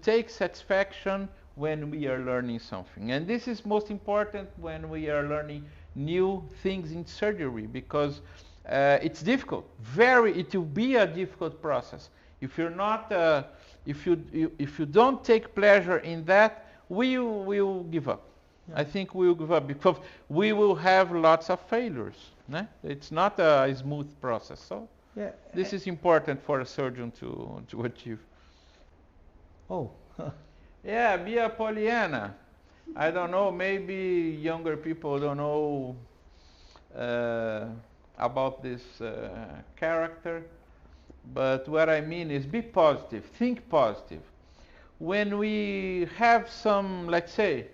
take satisfaction when we are learning something. And this is most important when we are learning new things in surgery, because it's difficult. It will be a difficult process. If you're not, if you don't take pleasure in that, we will give up. I think we will give up, because we will have lots of failures. It's not a smooth process. So this is important for a surgeon to achieve. Oh. Yeah, be a Pollyanna. I don't know, maybe younger people don't know about this character, but what I mean is be positive, think positive. When we have some, let's say,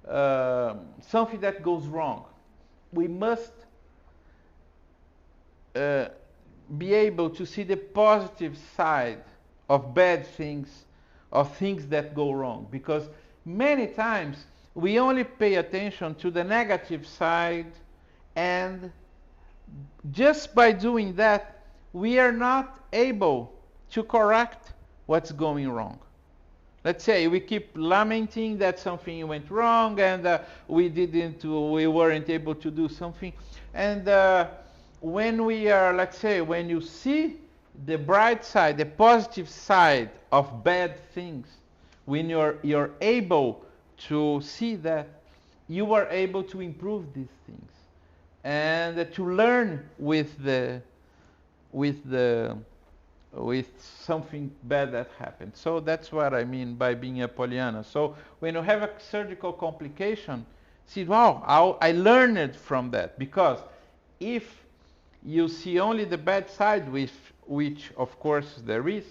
something that goes wrong, we must be able to see the positive side of bad things, of things that go wrong, because many times we only pay attention to the negative side, and just by doing that, we are not able to correct what's going wrong. Let's say we keep lamenting that something went wrong, and we weren't able to do something. And when we are, let's say, when you see the bright side, the positive side of bad things, when you're able to see that, you are able to improve these things and to learn with something bad that happened. So that's what I mean by being a Pollyanna. So when you have a surgical complication, see, wow, I learned from that. Because if you see only the bad side, which of course there is,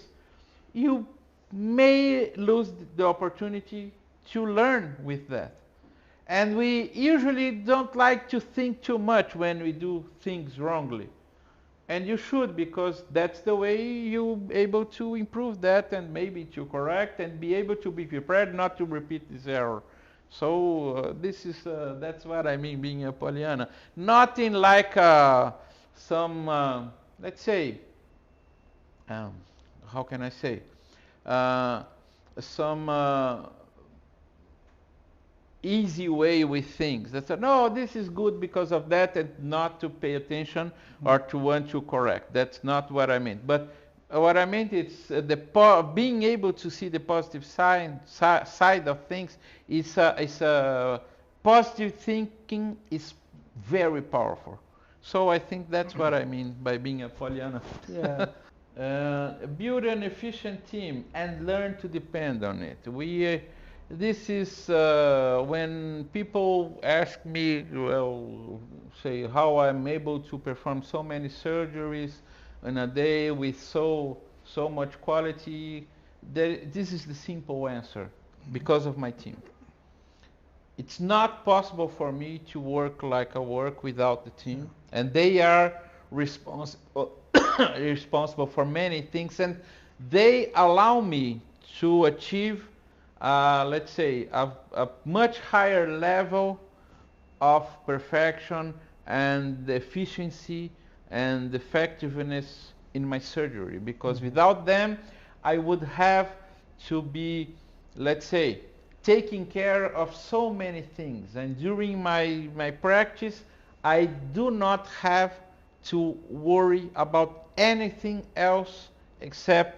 you may lose the opportunity to learn with that. And we usually don't like to think too much when we do things wrongly. And you should, because that's the way you're able to improve that and maybe to correct and be able to be prepared not to repeat this error. So that's what I mean being a Poana. Not in like some, let's say, how can I say, some easy way with things. That's no, this is good because of that, and not to pay attention or to want to correct. That's not what I meant. But what I meant is being able to see the positive side of things is positive thinking is very powerful. So I think that's what I mean by being a Poana. Yeah. Build an efficient team and learn to depend on it. This is when people ask me, well, say how I'm able to perform so many surgeries in a day with so much quality. This is the simple answer: because of my team. It's not possible for me to work like I work without the team, and they are responsible for many things, and they allow me to achieve let's say, a much higher level of perfection and efficiency and effectiveness in my surgery. Because without them, I would have to be, let's say, taking care of so many things. And during my practice, I do not have to worry about anything else except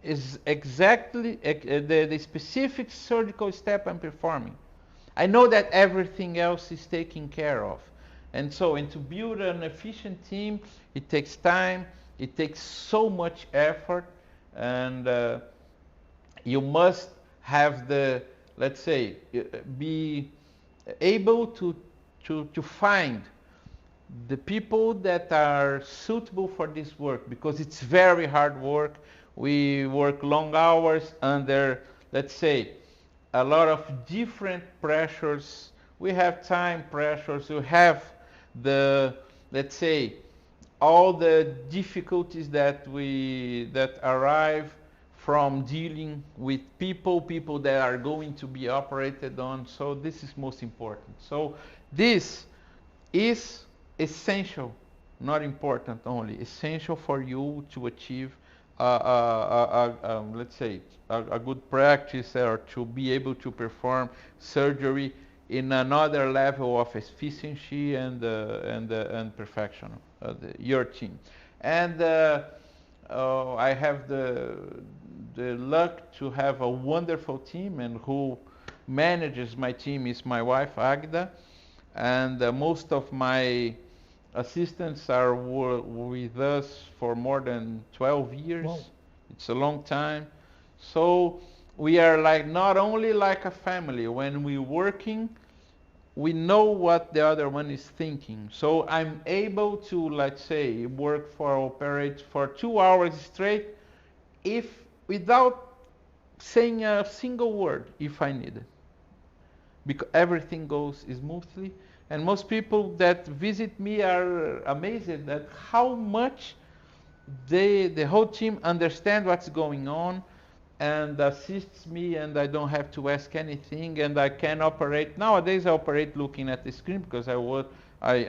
is exactly the specific surgical step I'm performing. I know that everything else is taken care of. And to build an efficient team, it takes time, it takes so much effort, and you must have let's say, be able to find the people that are suitable for this work, because it's very hard work. We work long hours under, let's say, a lot of different pressures. We have time pressures, we have let's say, all the difficulties that arrive from dealing with people that are going to be operated on. So this is most important. So this is essential, not important only, essential for you to achieve let's say, a good practice, or to be able to perform surgery in another level of efficiency and perfection of your team. And I have the luck to have a wonderful team, and who manages my team is my wife Agda, and most of my assistants are with us for more than 12 years. Wow. It's a long time. So we are like not only like a family. When we're working, we know what the other one is thinking. So I'm able to, let's say, operate for 2 hours straight, without saying a single word, if I need it, because everything goes smoothly. And most people that visit me are amazed at how much the whole team understand what's going on and assists me, and I don't have to ask anything, and I can operate. Nowadays I operate looking at the screen, because I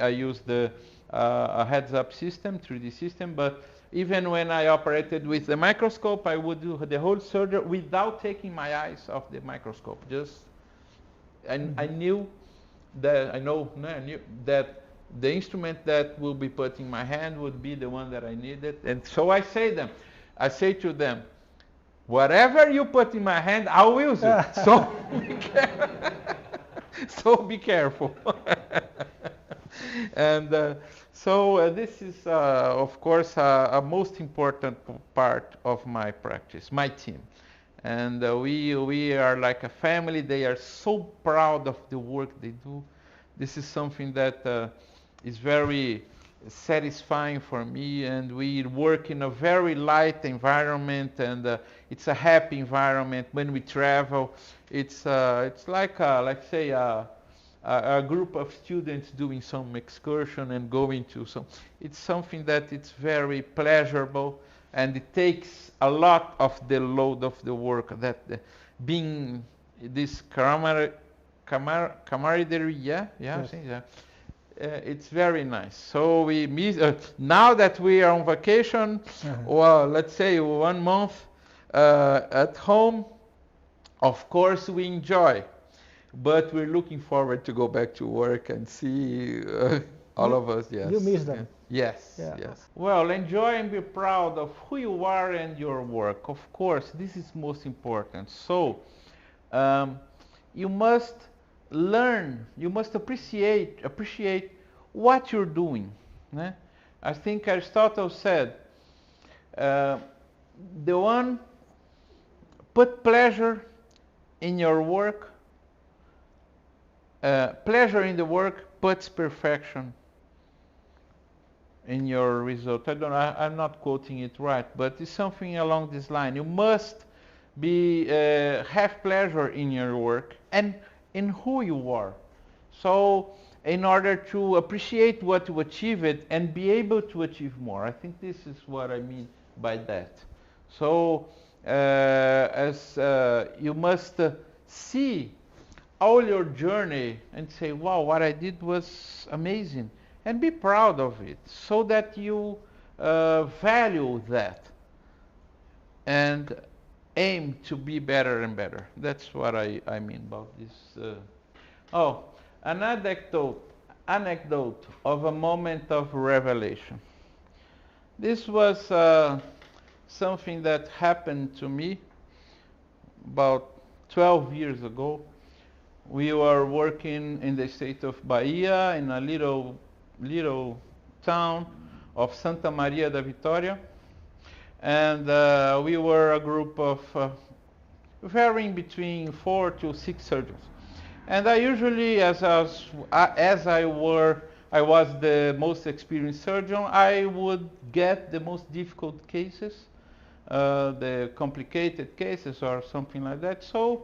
use a heads-up system, 3D system, but even when I operated with the microscope, I would do the whole surgery without taking my eyes off the microscope. I knew that the instrument that will be put in my hand would be the one that I needed. And so I say to them, whatever you put in my hand, I'll use it. So be careful. And this is, of course, a most important part of my practice, my team. And we are like a family. They are so proud of the work they do. This is something that is very satisfying for me, and we work in a very light environment, and it's a happy environment. When we travel, it's like let's say a group of students doing some excursion and going to some. It's something that it's very pleasurable, and it takes a lot of the load of the work that being this camaraderie, yeah, Yes. I think, yeah. It's very nice. So we miss, now that we are on vacation, well, let's say 1 month at home, of course we enjoy, but we're looking forward to go back to work and see all of us. Yes. You miss them. Yes, Yeah. yes. Well, enjoy and be proud of who you are and your work. Of course, this is most important. So you must learn, you must appreciate what you're doing. Né? I think Aristotle said, the one put pleasure in your work, pleasure in the work puts perfection in your result. I'm not quoting it right, but it's something along this line. You must be have pleasure in your work and in who you are. So in order to appreciate what you achieved and be able to achieve more. I think this is what I mean by that. So as you must see all your journey and say, wow, what I did was amazing, and be proud of it, so that you value that and aim to be better and better. That's what I mean about this. An anecdote of a moment of revelation. This was something that happened to me about 12 years ago. We were working in the state of Bahia in a little town of Santa Maria da Vitória, and we were a group of varying between 4 to 6 surgeons. And I usually, as I was the most experienced surgeon, I would get the most difficult cases, the complicated cases or something like that. So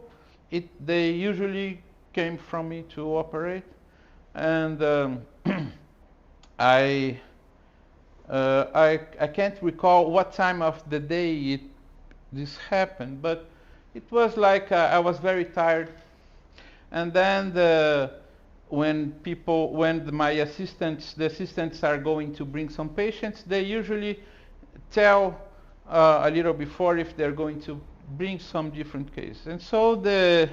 they usually came from me to operate, and I can't recall what time of the day this happened, but it was like I was very tired. And then when my the assistants are going to bring some patients, they usually tell a little before if they're going to bring some different cases. And so the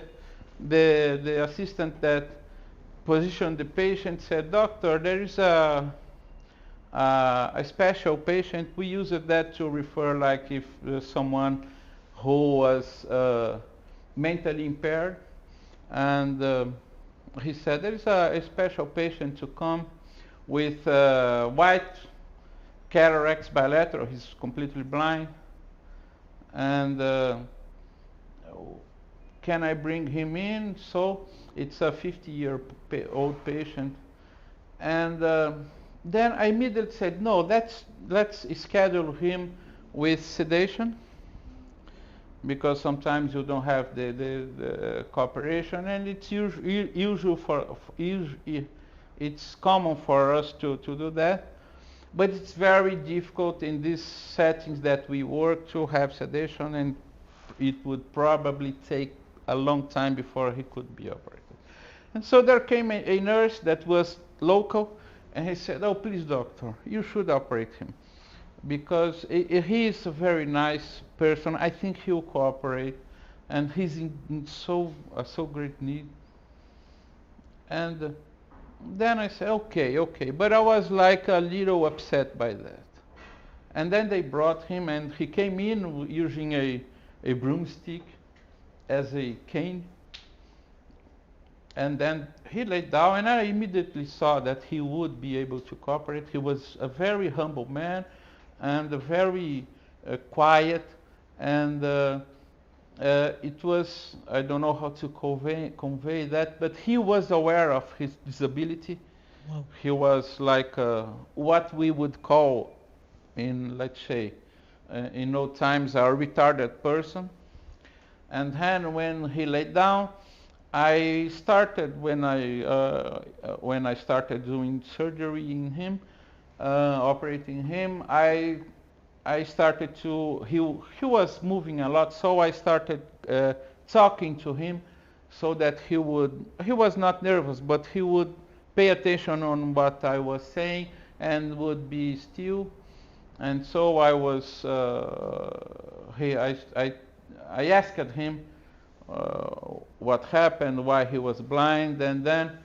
assistant that positioned the patient said, "Doctor, there is a special patient. We use that to refer like if someone who was mentally impaired." And he said, there is a special patient to come with white cataracts bilateral. He's completely blind. And can I bring him in? So it's a 50-year-old patient. And then I immediately said, no, let's schedule him with sedation, because sometimes you don't have the cooperation, and it's it's common for us to do that, but it's very difficult in these settings that we work to have sedation, and it would probably take a long time before he could be operated. And so there came a nurse that was local, and he said, "Oh, please, doctor, you should operate him, because he is a very nice person. I think he'll cooperate, and he's in so great need." And then I said, okay, but I was like a little upset by that. And then they brought him, and he came in using a broomstick as a cane. And then he laid down, and I immediately saw that he would be able to cooperate. He was a very humble man, and very quiet, and it was, I don't know how to convey that, but he was aware of his disability, Wow. He was like what we would call in, let's say, in old times, a retarded person. And then when he laid down, I started when I started doing surgery in him, operating him. I started to he was moving a lot, so I started talking to him, so that he was not nervous, but he would pay attention on what I was saying and would be still. And so I was I asked him what happened, why he was blind, and then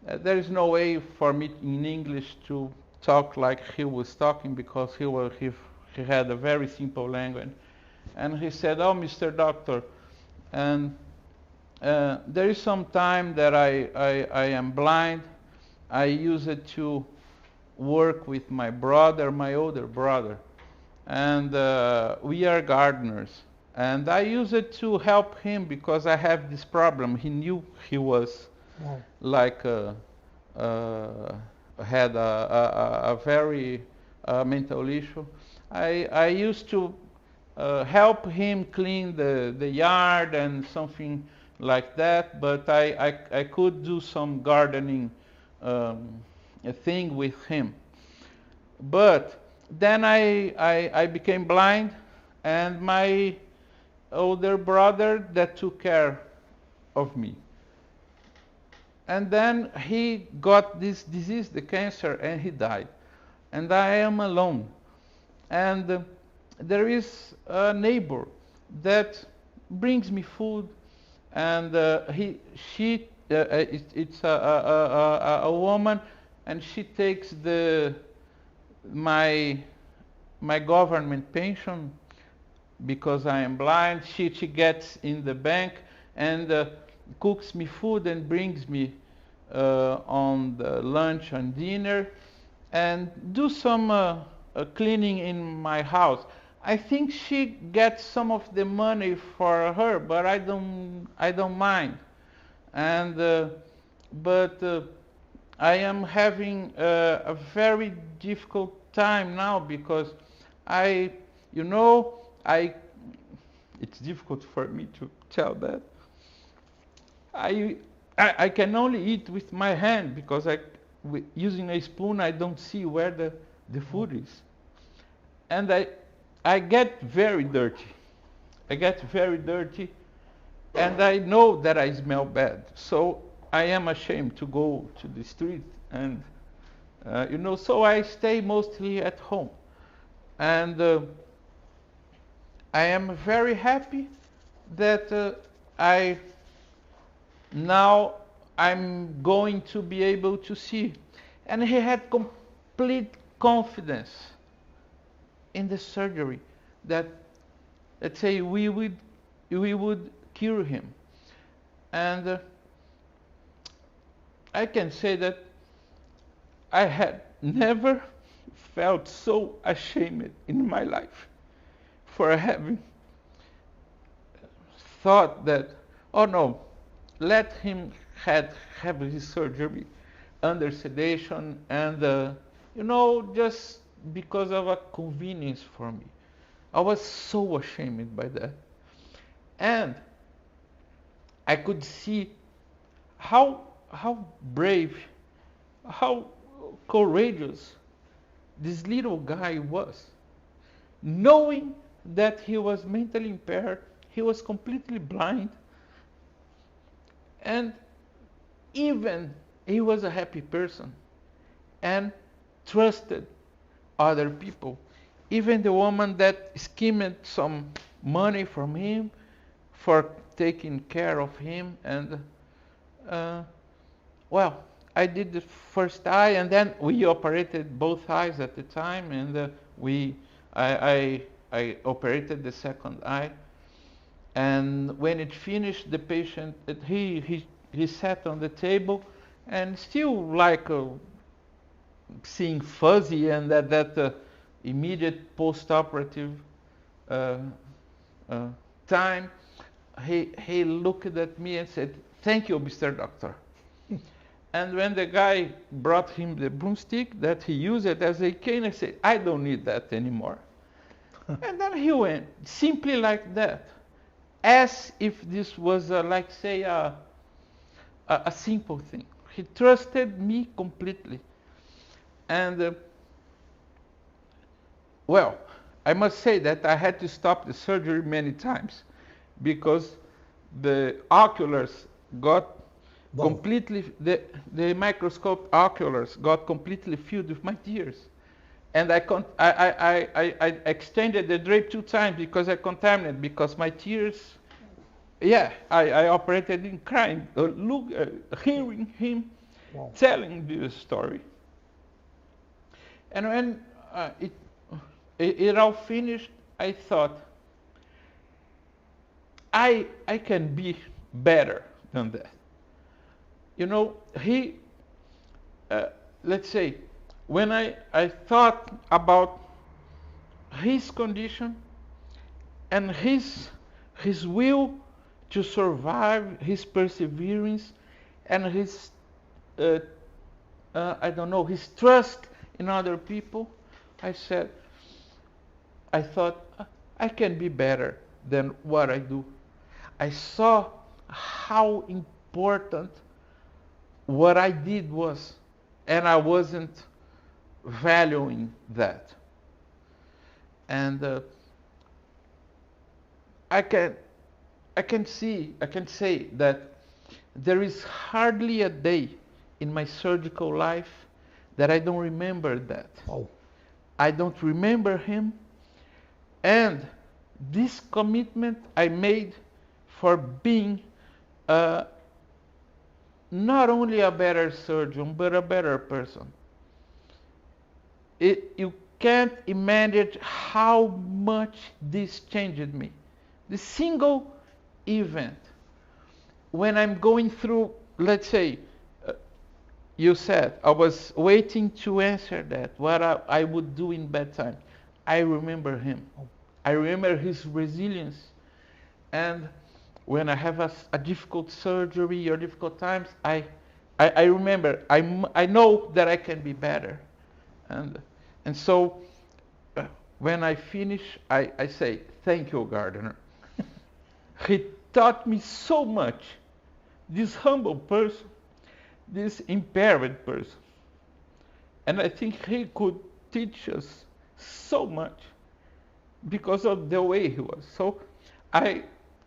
there is no way for me in English to talk like he was talking, because he had a very simple language. And he said, "Oh, Mr. Doctor, and there is some time that I am blind. I use it to work with my brother, my older brother, and we are gardeners. And I use it to help him because I have this problem." He knew he was Wow. like had a very mental issue. I used to help him clean the yard and something like that, but I could do some gardening thing with him. But then I became blind, and my older brother that took care of me. And then he got this disease, the cancer, and he died. And I am alone. And there is a neighbor that brings me food, and it's a woman, and she takes my government pension because I am blind. She gets in the bank and cooks me food and brings me on the lunch and dinner, and do some cleaning in my house. I think she gets some of the money for her, but I don't mind. And but I am having a very difficult time now, because it's difficult for me to tell that. I can only eat with my hand, because using a spoon I don't see where the food is. And I get very dirty. I get very dirty, and I know that I smell bad. So I am ashamed to go to the street, and so I stay mostly at home. And I am very happy that now I'm going to be able to see. And he had complete confidence in the surgery that, let's say, we would cure him. And I can say that I had never felt so ashamed in my life for having thought that, oh no, let him have his surgery under sedation, and just because of a convenience for me. I was so ashamed by that. And I could see how brave, how courageous this little guy was, knowing that he was mentally impaired, he was completely blind, and even he was a happy person and trusted other people. Even the woman that skimmed some money from him for taking care of him. And I did the first eye, and then we operated both eyes at the time, and I operated the second eye. And when it finished, the patient, he sat on the table, and still like seeing fuzzy, and that immediate post-operative time, he looked at me and said, "Thank you, Mr. Doctor." And when the guy brought him the broomstick that he used it as a cane, I said, I don't need that anymore. And then he went, simply like that, as if this was, like, say, a simple thing. He trusted me completely. And, well, I must say that I had to stop the surgery many times because the oculars got completely, the microscope oculars got completely filled with my tears. And I extended the drape 2 times because I contaminated, because my tears, I operated in crying, hearing him telling this story. And when it all finished, I thought, I can be better than that. You know, let's say, when I thought about his condition and his will to survive, his perseverance, and his, his trust in other people, I thought, I can be better than what I do. I saw how important what I did was, and I wasn't valuing that. And I can say that there is hardly a day in my surgical life that I don't remember that. I don't remember him, and this commitment I made for being not only a better surgeon, but a better person. You can't imagine how much this changed me. The single event, when I'm going through, let's say, you said, I was waiting to answer that, what I would do in bad time. I remember him. I remember his resilience. And when I have a difficult surgery or difficult times, I remember, I know that I can be better. And so when I finish, I say, thank you, Gardner. He taught me so much, this humble person, this impaired person. And I think he could teach us so much because of the way he was. So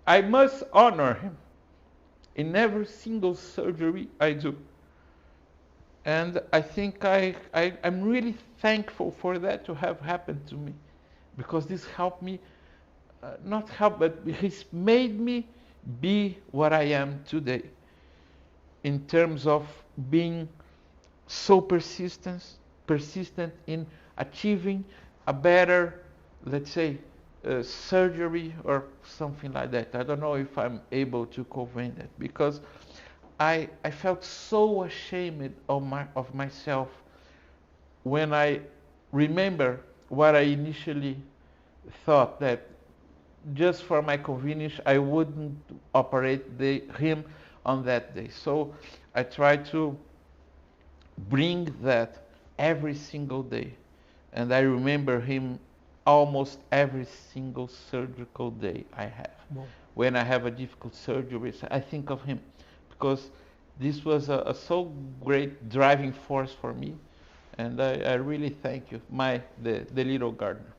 I must honor him in every single surgery I do. And I think I'm really thankful for that to have happened to me, because this helped me, not help, but he's made me be what I am today in terms of being so persistent in achieving a better, let's say, surgery or something like that. I don't know if I'm able to convey that, because I felt so ashamed of myself when I remember what I initially thought, that just for my convenience I wouldn't operate him on that day. So I try to bring that every single day, and I remember him almost every single surgical day I have. Wow. When I have a difficult surgery, I think of him, because this was a so great driving force for me, and I really thank you, the little gardener.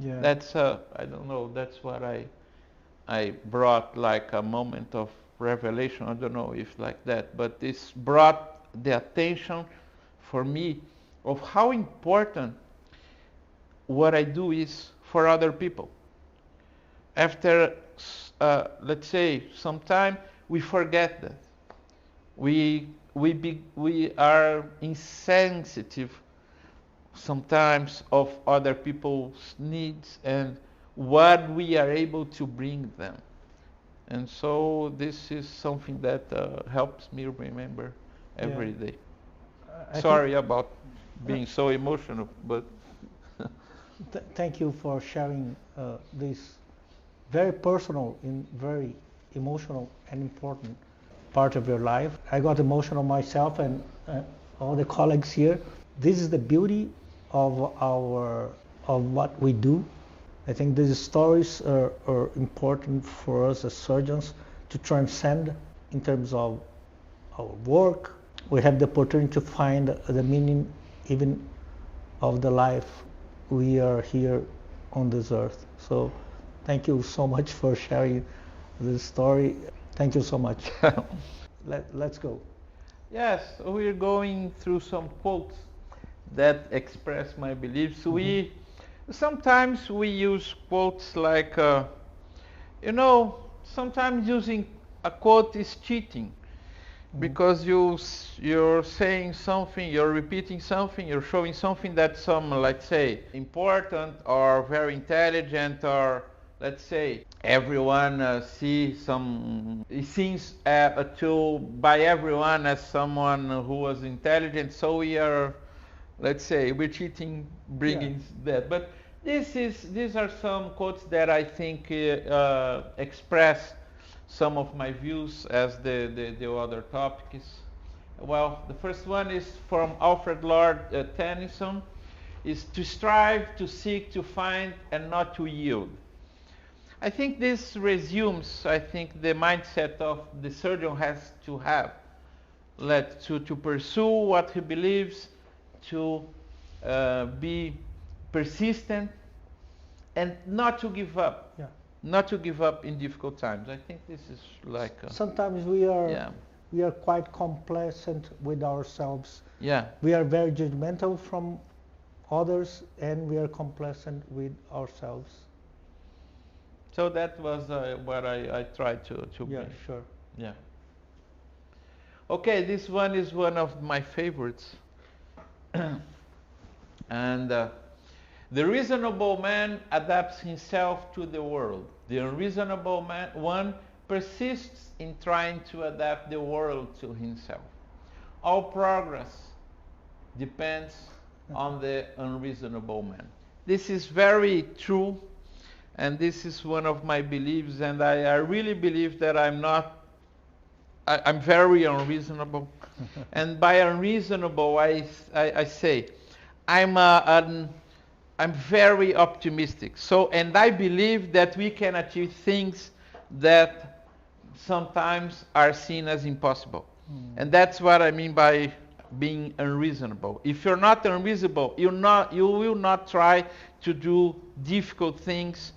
Yeah. That's I don't know. That's what I brought, like a moment of revelation. I don't know if like that, but this brought the attention for me of how important what I do is for other people. After let's say some time, we forget that we are insensitive sometimes of other people's needs and what we are able to bring them. And so this is something that helps me remember every day. Sorry about being so emotional, but thank you for sharing this very personal and very emotional and important part of your life. I got emotional myself and all the colleagues here. This is the beauty of what we do. I think these stories are important for us as surgeons to transcend in terms of our work. We have the opportunity to find the meaning even of the life we are here on this earth. So thank you so much for sharing this story. Thank you so much. Let's go. Yes, we're going through some quotes that express my beliefs. Mm-hmm. Sometimes we use quotes like, sometimes using a quote is cheating. Because you're saying something, you're repeating something, you're showing something that's let's say, important or very intelligent, or let's say everyone seems by everyone as someone who was intelligent. So we're cheating, bringing that. But these are some quotes that I think express some of my views as the other topics. Well, the first one is from Alfred Lord Tennyson, is to strive, to seek, to find, and not to yield. I think this resumes, the mindset of the surgeon has to have, to pursue what he believes, to be persistent, and not to give up. Yeah. Not to give up in difficult times. I think this is like sometimes we are quite complacent with ourselves. Yeah. We are very judgmental from others, and we are complacent with ourselves. So that was what I tried to yeah, bring. Sure. Yeah. Okay, this one is one of my favorites. And the reasonable man adapts himself to the world. The unreasonable one persists in trying to adapt the world to himself. All progress depends on the unreasonable man. This is very true, and this is one of my beliefs, and I really believe that I'm very unreasonable. And by unreasonable, I say I'm very optimistic. So, and I believe that we can achieve things that sometimes are seen as impossible. And that's what I mean by being unreasonable. If you're not unreasonable, you will not try to do difficult things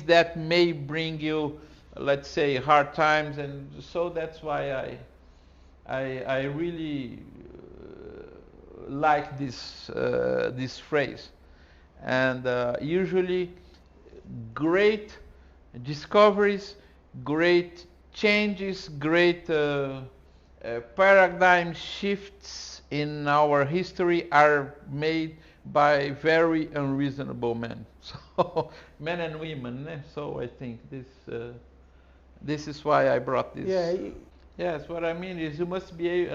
that may bring you, let's say, hard times. And so that's why I really like this phrase. And usually great discoveries, great changes, great paradigm shifts in our history are made by very unreasonable men. So men and women. So I think this is why I brought this. Yeah. Yes, what I mean is you must be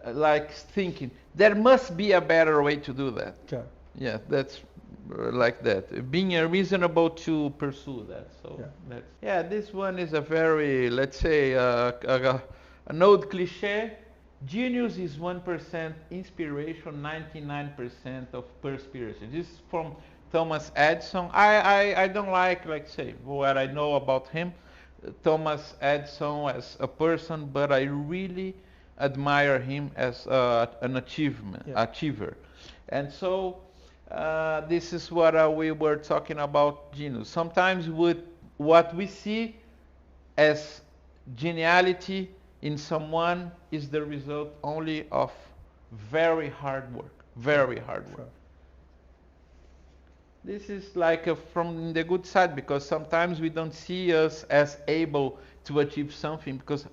like thinking there must be a better way to do that. Sure. Yeah, that's like that. Being reasonable to pursue that. So this one is a very, let's say, an old cliche. Genius is 1% inspiration, 99% of perspiration. This is from Thomas Edison. I don't like say, what I know about him, Thomas Edison as a person, but I really admire him as an achiever. And so this is what we were talking about genius. Sometimes with what we see as geniality in someone is the result only of very hard work. Sure. This is like from the good side, because sometimes we don't see us as able to achieve something because,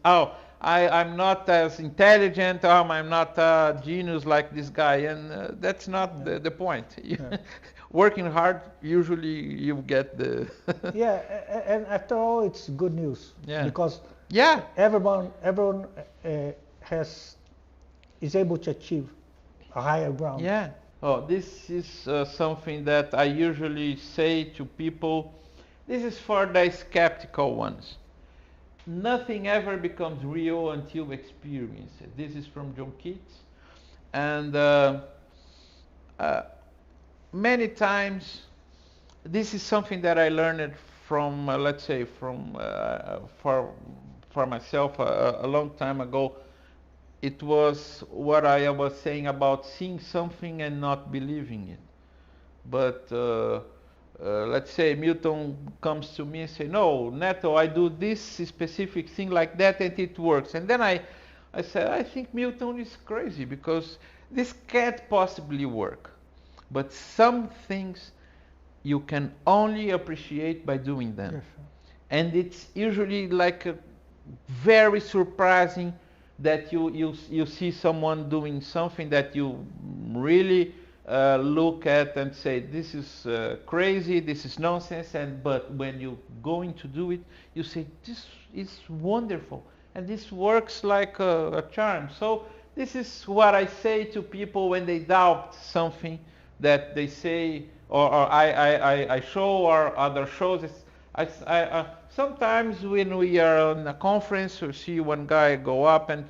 I'm not as intelligent, I'm not a genius like this guy, and that's not the point. Working hard, usually you get the... and after all, it's good news. Because everyone is able to achieve a higher ground. Yeah. Oh, this is something that I usually say to people. This is for the skeptical ones. nothing ever becomes real until experienced. This is from John Keats. And many times, this is something that I learned from, let's say, for myself a long time ago. It was what I was saying about seeing something and not believing it. But let's say Milton comes to me and say, no, Neto, I do this specific thing like that and it works. And then I said, I think Milton is crazy because this can't possibly work. But some things you can only appreciate by doing them. Yes. And it's usually like very surprising that you see someone doing something that you really look at and say, this is crazy, this is nonsense, but when you going to do it, you say, this is wonderful, and this works like a charm. So this is what I say to people when they doubt something that they say, or I show, or other shows. Sometimes when we are on a conference, we see one guy go up and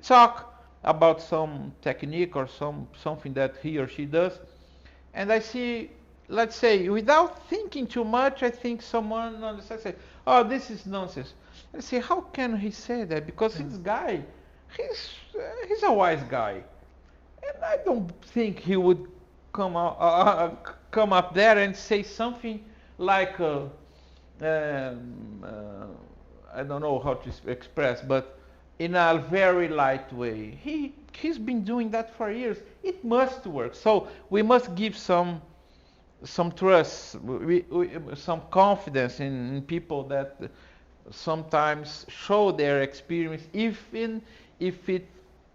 talk about some technique or something that he or she does. And I see, let's say, without thinking too much, I think someone on the side says, oh, this is nonsense. I say, how can he say that? Because this guy, he's a wise guy. And I don't think he would come up there and say something like, I don't know how to express, but in a very light way. He's been doing that for years. It must work. So we must give some trust, some confidence in people that sometimes show their experience, even if it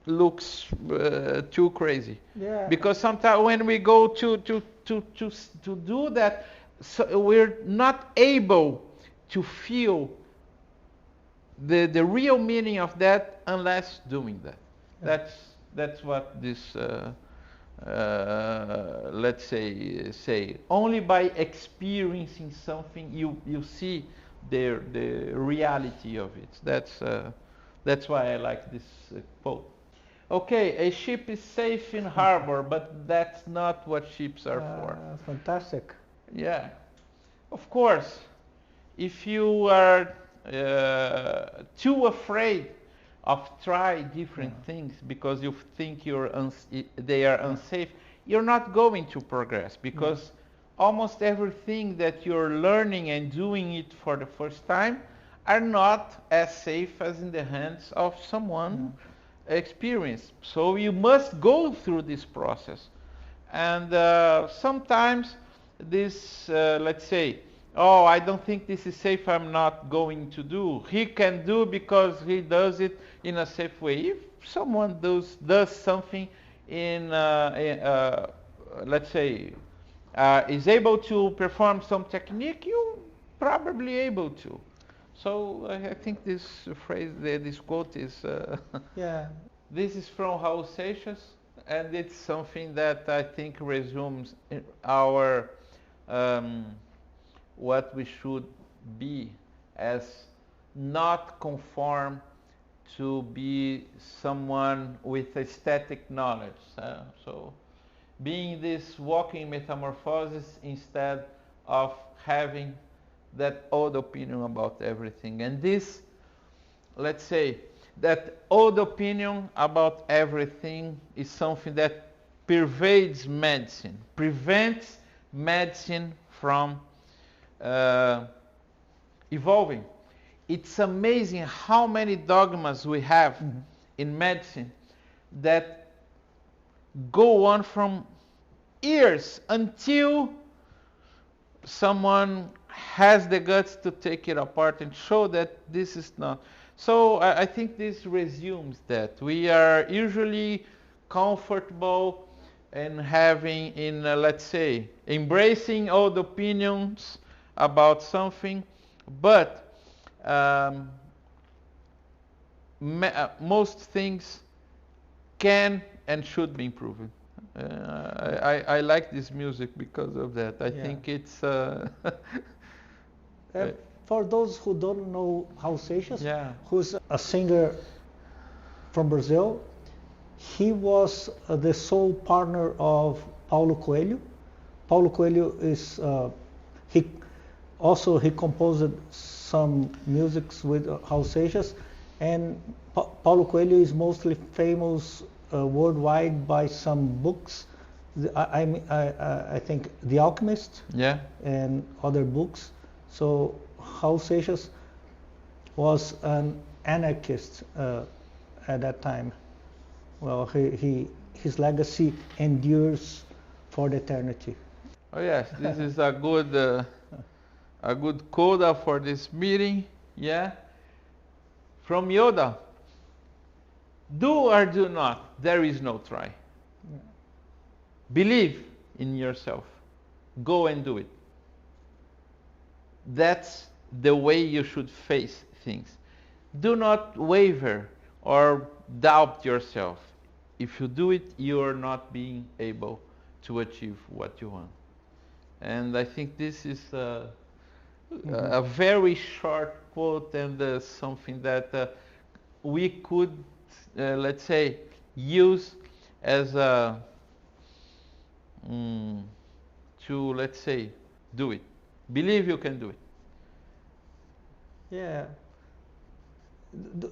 looks too crazy. Yeah. Because sometimes when we go to do that, so we're not able to feel the real meaning of that unless doing that. Yeah. That's what this let's say only by experiencing something you see the reality of it. That's why I like this quote. Okay, a ship is safe in harbor, but that's not what ships are for. Fantastic. Yeah, of course, if you are too afraid of try different things because you think they are unsafe, you're not going to progress, because almost everything that you're learning and doing it for the first time are not as safe as in the hands of someone experienced. So you must go through this process. And sometimes this, let's say, oh, I don't think this is safe, I'm not going to do. He can do because he does it in a safe way. If someone does something in, let's say, is able to perform some technique, you're probably able to. So I think this phrase, this quote is, this is from Raul Seixas, and it's something that I think resumes our what we should be, as not conform to be someone with aesthetic knowledge. So being this walking metamorphosis instead of having that old opinion about everything. And this, let's say, that old opinion about everything is something that pervades medicine, prevents medicine from evolving. It's amazing how many dogmas we have in medicine that go on from years until someone has the guts to take it apart and show that this is not. So I think this resumes that. We are usually comfortable in having, let's say, embracing old opinions about something, but most things can and should be improved. I like this music because of that. I think it's for those who don't know Raul Seixas, Yeah. who's a singer from Brazil, he was the sole partner of Paulo Coelho. Paulo Coelho is he composed some musics with Raul Seixas, and Paulo Coelho is mostly famous worldwide by some books. I think The Alchemist, Yeah. and other books. So Raul Seixas was an anarchist at that time. Well, his legacy endures for the eternity. Oh yes, this is a good coda for this meeting. Yeah. From Yoda. Do or do not. There is no try. Yeah. Believe in yourself. Go and do it. That's the way you should face things. Do not waver or doubt yourself. If you do it, you are not being able to achieve what you want. And I think this is a very short quote, and something that we could, let's say, use as a to, let's say, do it. Believe you can do it. Yeah.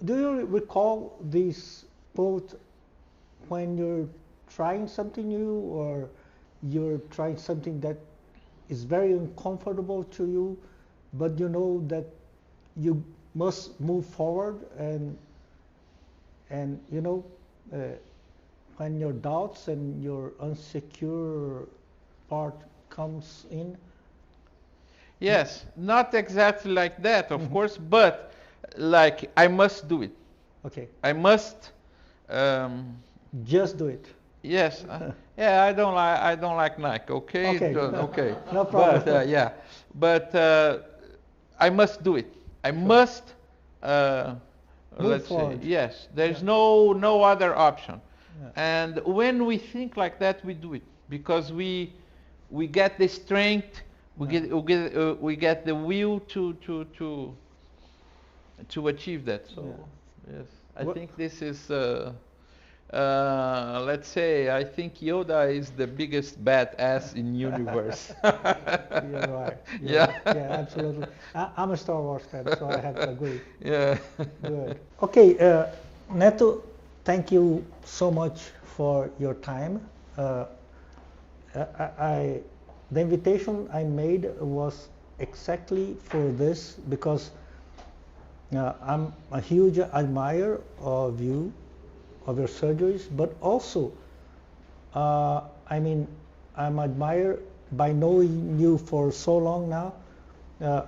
Do you recall this quote when you're trying something new, or you're trying something that is very uncomfortable to you, but you know that you must move forward, and you know, when your doubts and your insecure part comes in? Yes, not exactly like that, of course, but like I must do it. Okay. I must. Just do it. Yes. Yeah, I don't like Nike. Okay. Okay. Okay. No problem. But yeah, but I must do it. I must. Let's forward. say yes. There's no other option. Yeah. And when we think like that, we do it because we get the strength. We get the will to achieve that. So yes, I think this is. Let's say I think Yoda is the biggest badass in universe. You're right. Yeah. Yeah, absolutely. I'm a Star Wars fan, so I have to agree. Yeah. Good. Okay, Neto, thank you so much for your time. The invitation I made was exactly for this, because I'm a huge admirer of you, of your surgeries, but also, I mean, I'm admired by knowing you for so long now.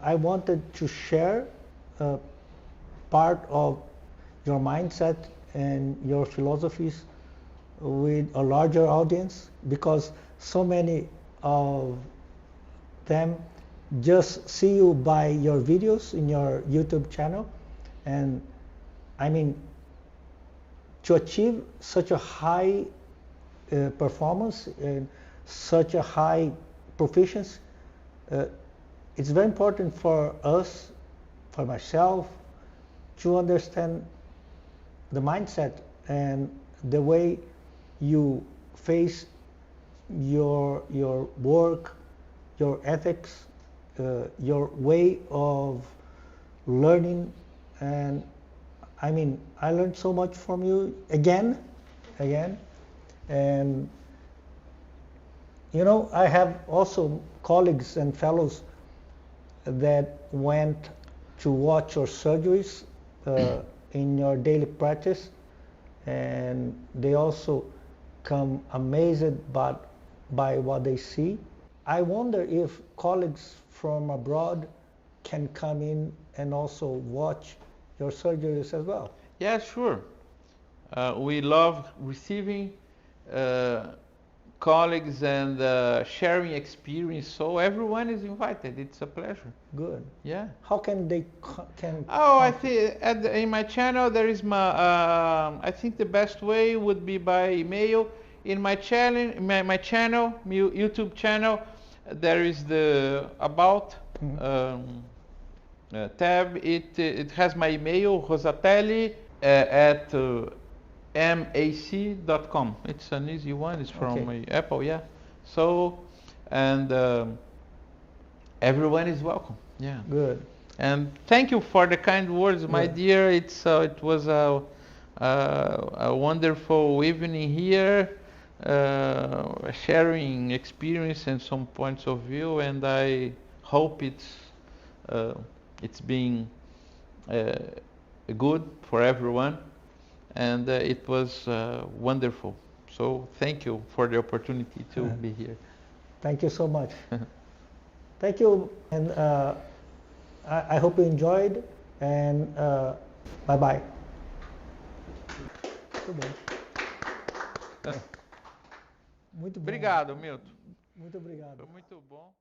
I wanted to share part of your mindset and your philosophies with a larger audience, because so many of them just see you by your videos in your YouTube channel. And I mean, to achieve such a high performance and such a high proficiency, it's very important for us, for myself, to understand the mindset and the way you face your work, your ethics, your way of learning. And I mean, I learned so much from you again, and you know, I have also colleagues and fellows that went to watch your surgeries in your daily practice, and they also come amazed by what they see. I wonder if colleagues from abroad can come in and also watch your surgeries as well. Yeah, sure. We love receiving colleagues and sharing experience. So everyone is invited. It's a pleasure. Good. Yeah. How can they I think in my channel there is my. I think the best way would be by email. In my channel, my YouTube channel, there is the about tab. It has my email, Rosatelli at mac.com. It's an easy one. It's from Okay. Apple, yeah. So, and everyone is welcome. Yeah. Good. And thank you for the kind words, my Yeah. dear. It was a wonderful evening here, sharing experience and some points of view. And I hope it's been good for everyone. And it was wonderful. So thank you for the opportunity to be here. Thank you so much. Thank you, and I hope you enjoyed, and bye-bye. Muito bom. Muito bom. Obrigado, Milton. Muito obrigado. Foi muito bom.